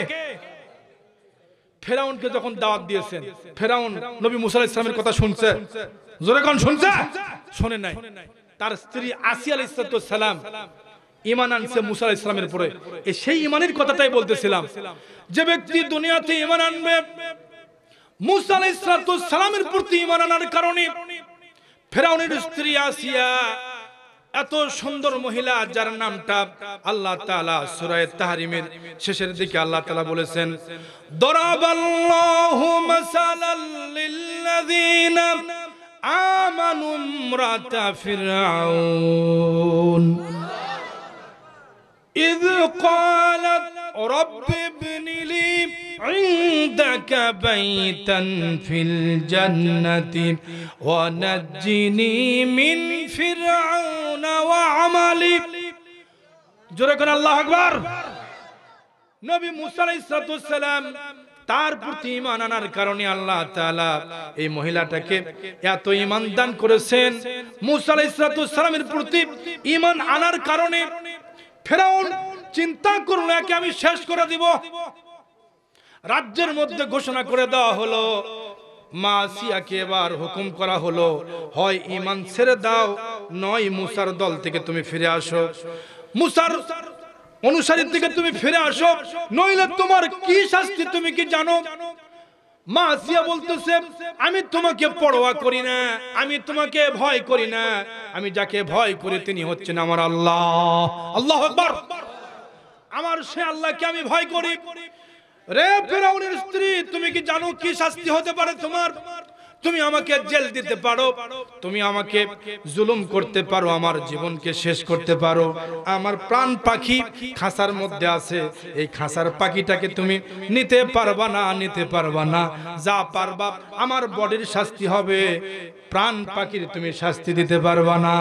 ফেরাউনকে যখন দাওয়াত দিয়েছেন, ফেরাউন নবী মুসা আলাইহিস সালামের কথা শুনছে। জোরে কোন শুনছে? শুনে নাই। তার স্ত্রী আসিয়া আলাইহিস সালাম ঈমান আনছে মুসা আলাইহিস সালামের উপরে। এই সেই ঈমানের কথাটাই বলতেছিলাম। যে ব্যক্তি দুনিয়াতে ঈমান আনবে, মুসা আলাইহিস সালামের প্রতি ঈমান আনার কারণে ফেরাউনের স্ত্রী আসিয়া, এত সুন্দর মহিলা যার নামটা আল্লাহ তাআলা সূরা তাহরিমের শেষের দিকে আল্লাহ তাআলা বলেছেন, দরাবাল্লাহু মাসালাল লিল্লাযিনা আমানু ইমরাতা ফিরআউন ইয ক্বালাত রাব্বি ইবনি লি ইনদাকা বাইতান ফিল জান্নাতি ওয়া নাজ্জিনি মিন ফিরআউনা ওয়া আমালি। জোরে করে আল্লাহু আকবার। নবী মুসা আলাইহিস সালাম তার প্রতি ঈমান আনার কারণে আল্লাহ তাআলা এই মহিলাটাকে এত ঈমান দান করেছেন। মুসা আলাইহিস সালামের প্রতি ঈমান আনার কারণে ফেরাউন চিন্তা করলো একে আমি শেষ করে দিব। রাজ্যের মধ্যে ঘোষণা করে দেওয়া হলো, মা আসিয়াকে এবার হুকুম করা হলো, হয় ঈমান ছেড়ে দাও, নয় মুসার দল থেকে তুমি ফিরে আসো, মুসার অনুসারী থেকে তুমি ফিরে আসো, নইলে তোমার কি শাস্তি তুমি কি জানো? মা আসিয়া বলতেছে, আমি তোমাকে পরোয়া করি না, আমি তোমাকে ভয় করি না, আমি যাকে ভয় করি তিনি হচ্ছেন আমার আল্লাহ। আল্লাহু আকবার। আমার সে আল্লাহকে আমি ভয় করি। রে ফেরাউনের স্ত্রী, তুমি কি জানো কি শাস্তি হতে পারে তোমার? তুমি আমাকে জেল দিতে পারো, তুমি আমাকে জুলুম করতে পারো, আমার জীবনকে শেষ করতে পারো। আমার প্রাণ পাখি খাঁচার মধ্যে আছে, এই খাঁচার পাখিটাকে তুমি নিতে পারবা না, নিতে পারবা না। যা পারবা আমার বডির শাস্তি হবে, প্রাণ পাখির তুমি শাস্তি দিতে পারবা না।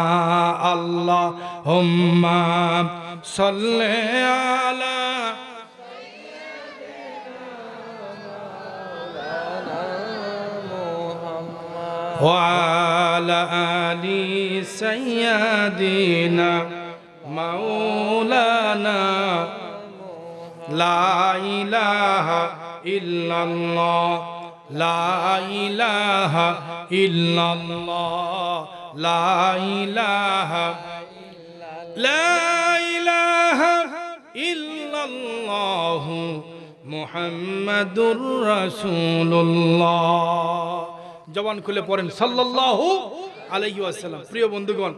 আল্লাহুম্মা সাল্লি আলা وعلى آل سيدنا مولانا لا إله إلا الله لا إله إلا الله لا إله إلا الله محمد رسول الله। জবান খুলে পড়েন সাল্লাল্লাহু আলাইহি ওয়াসাল্লাম। প্রিয় বন্ধুগণ,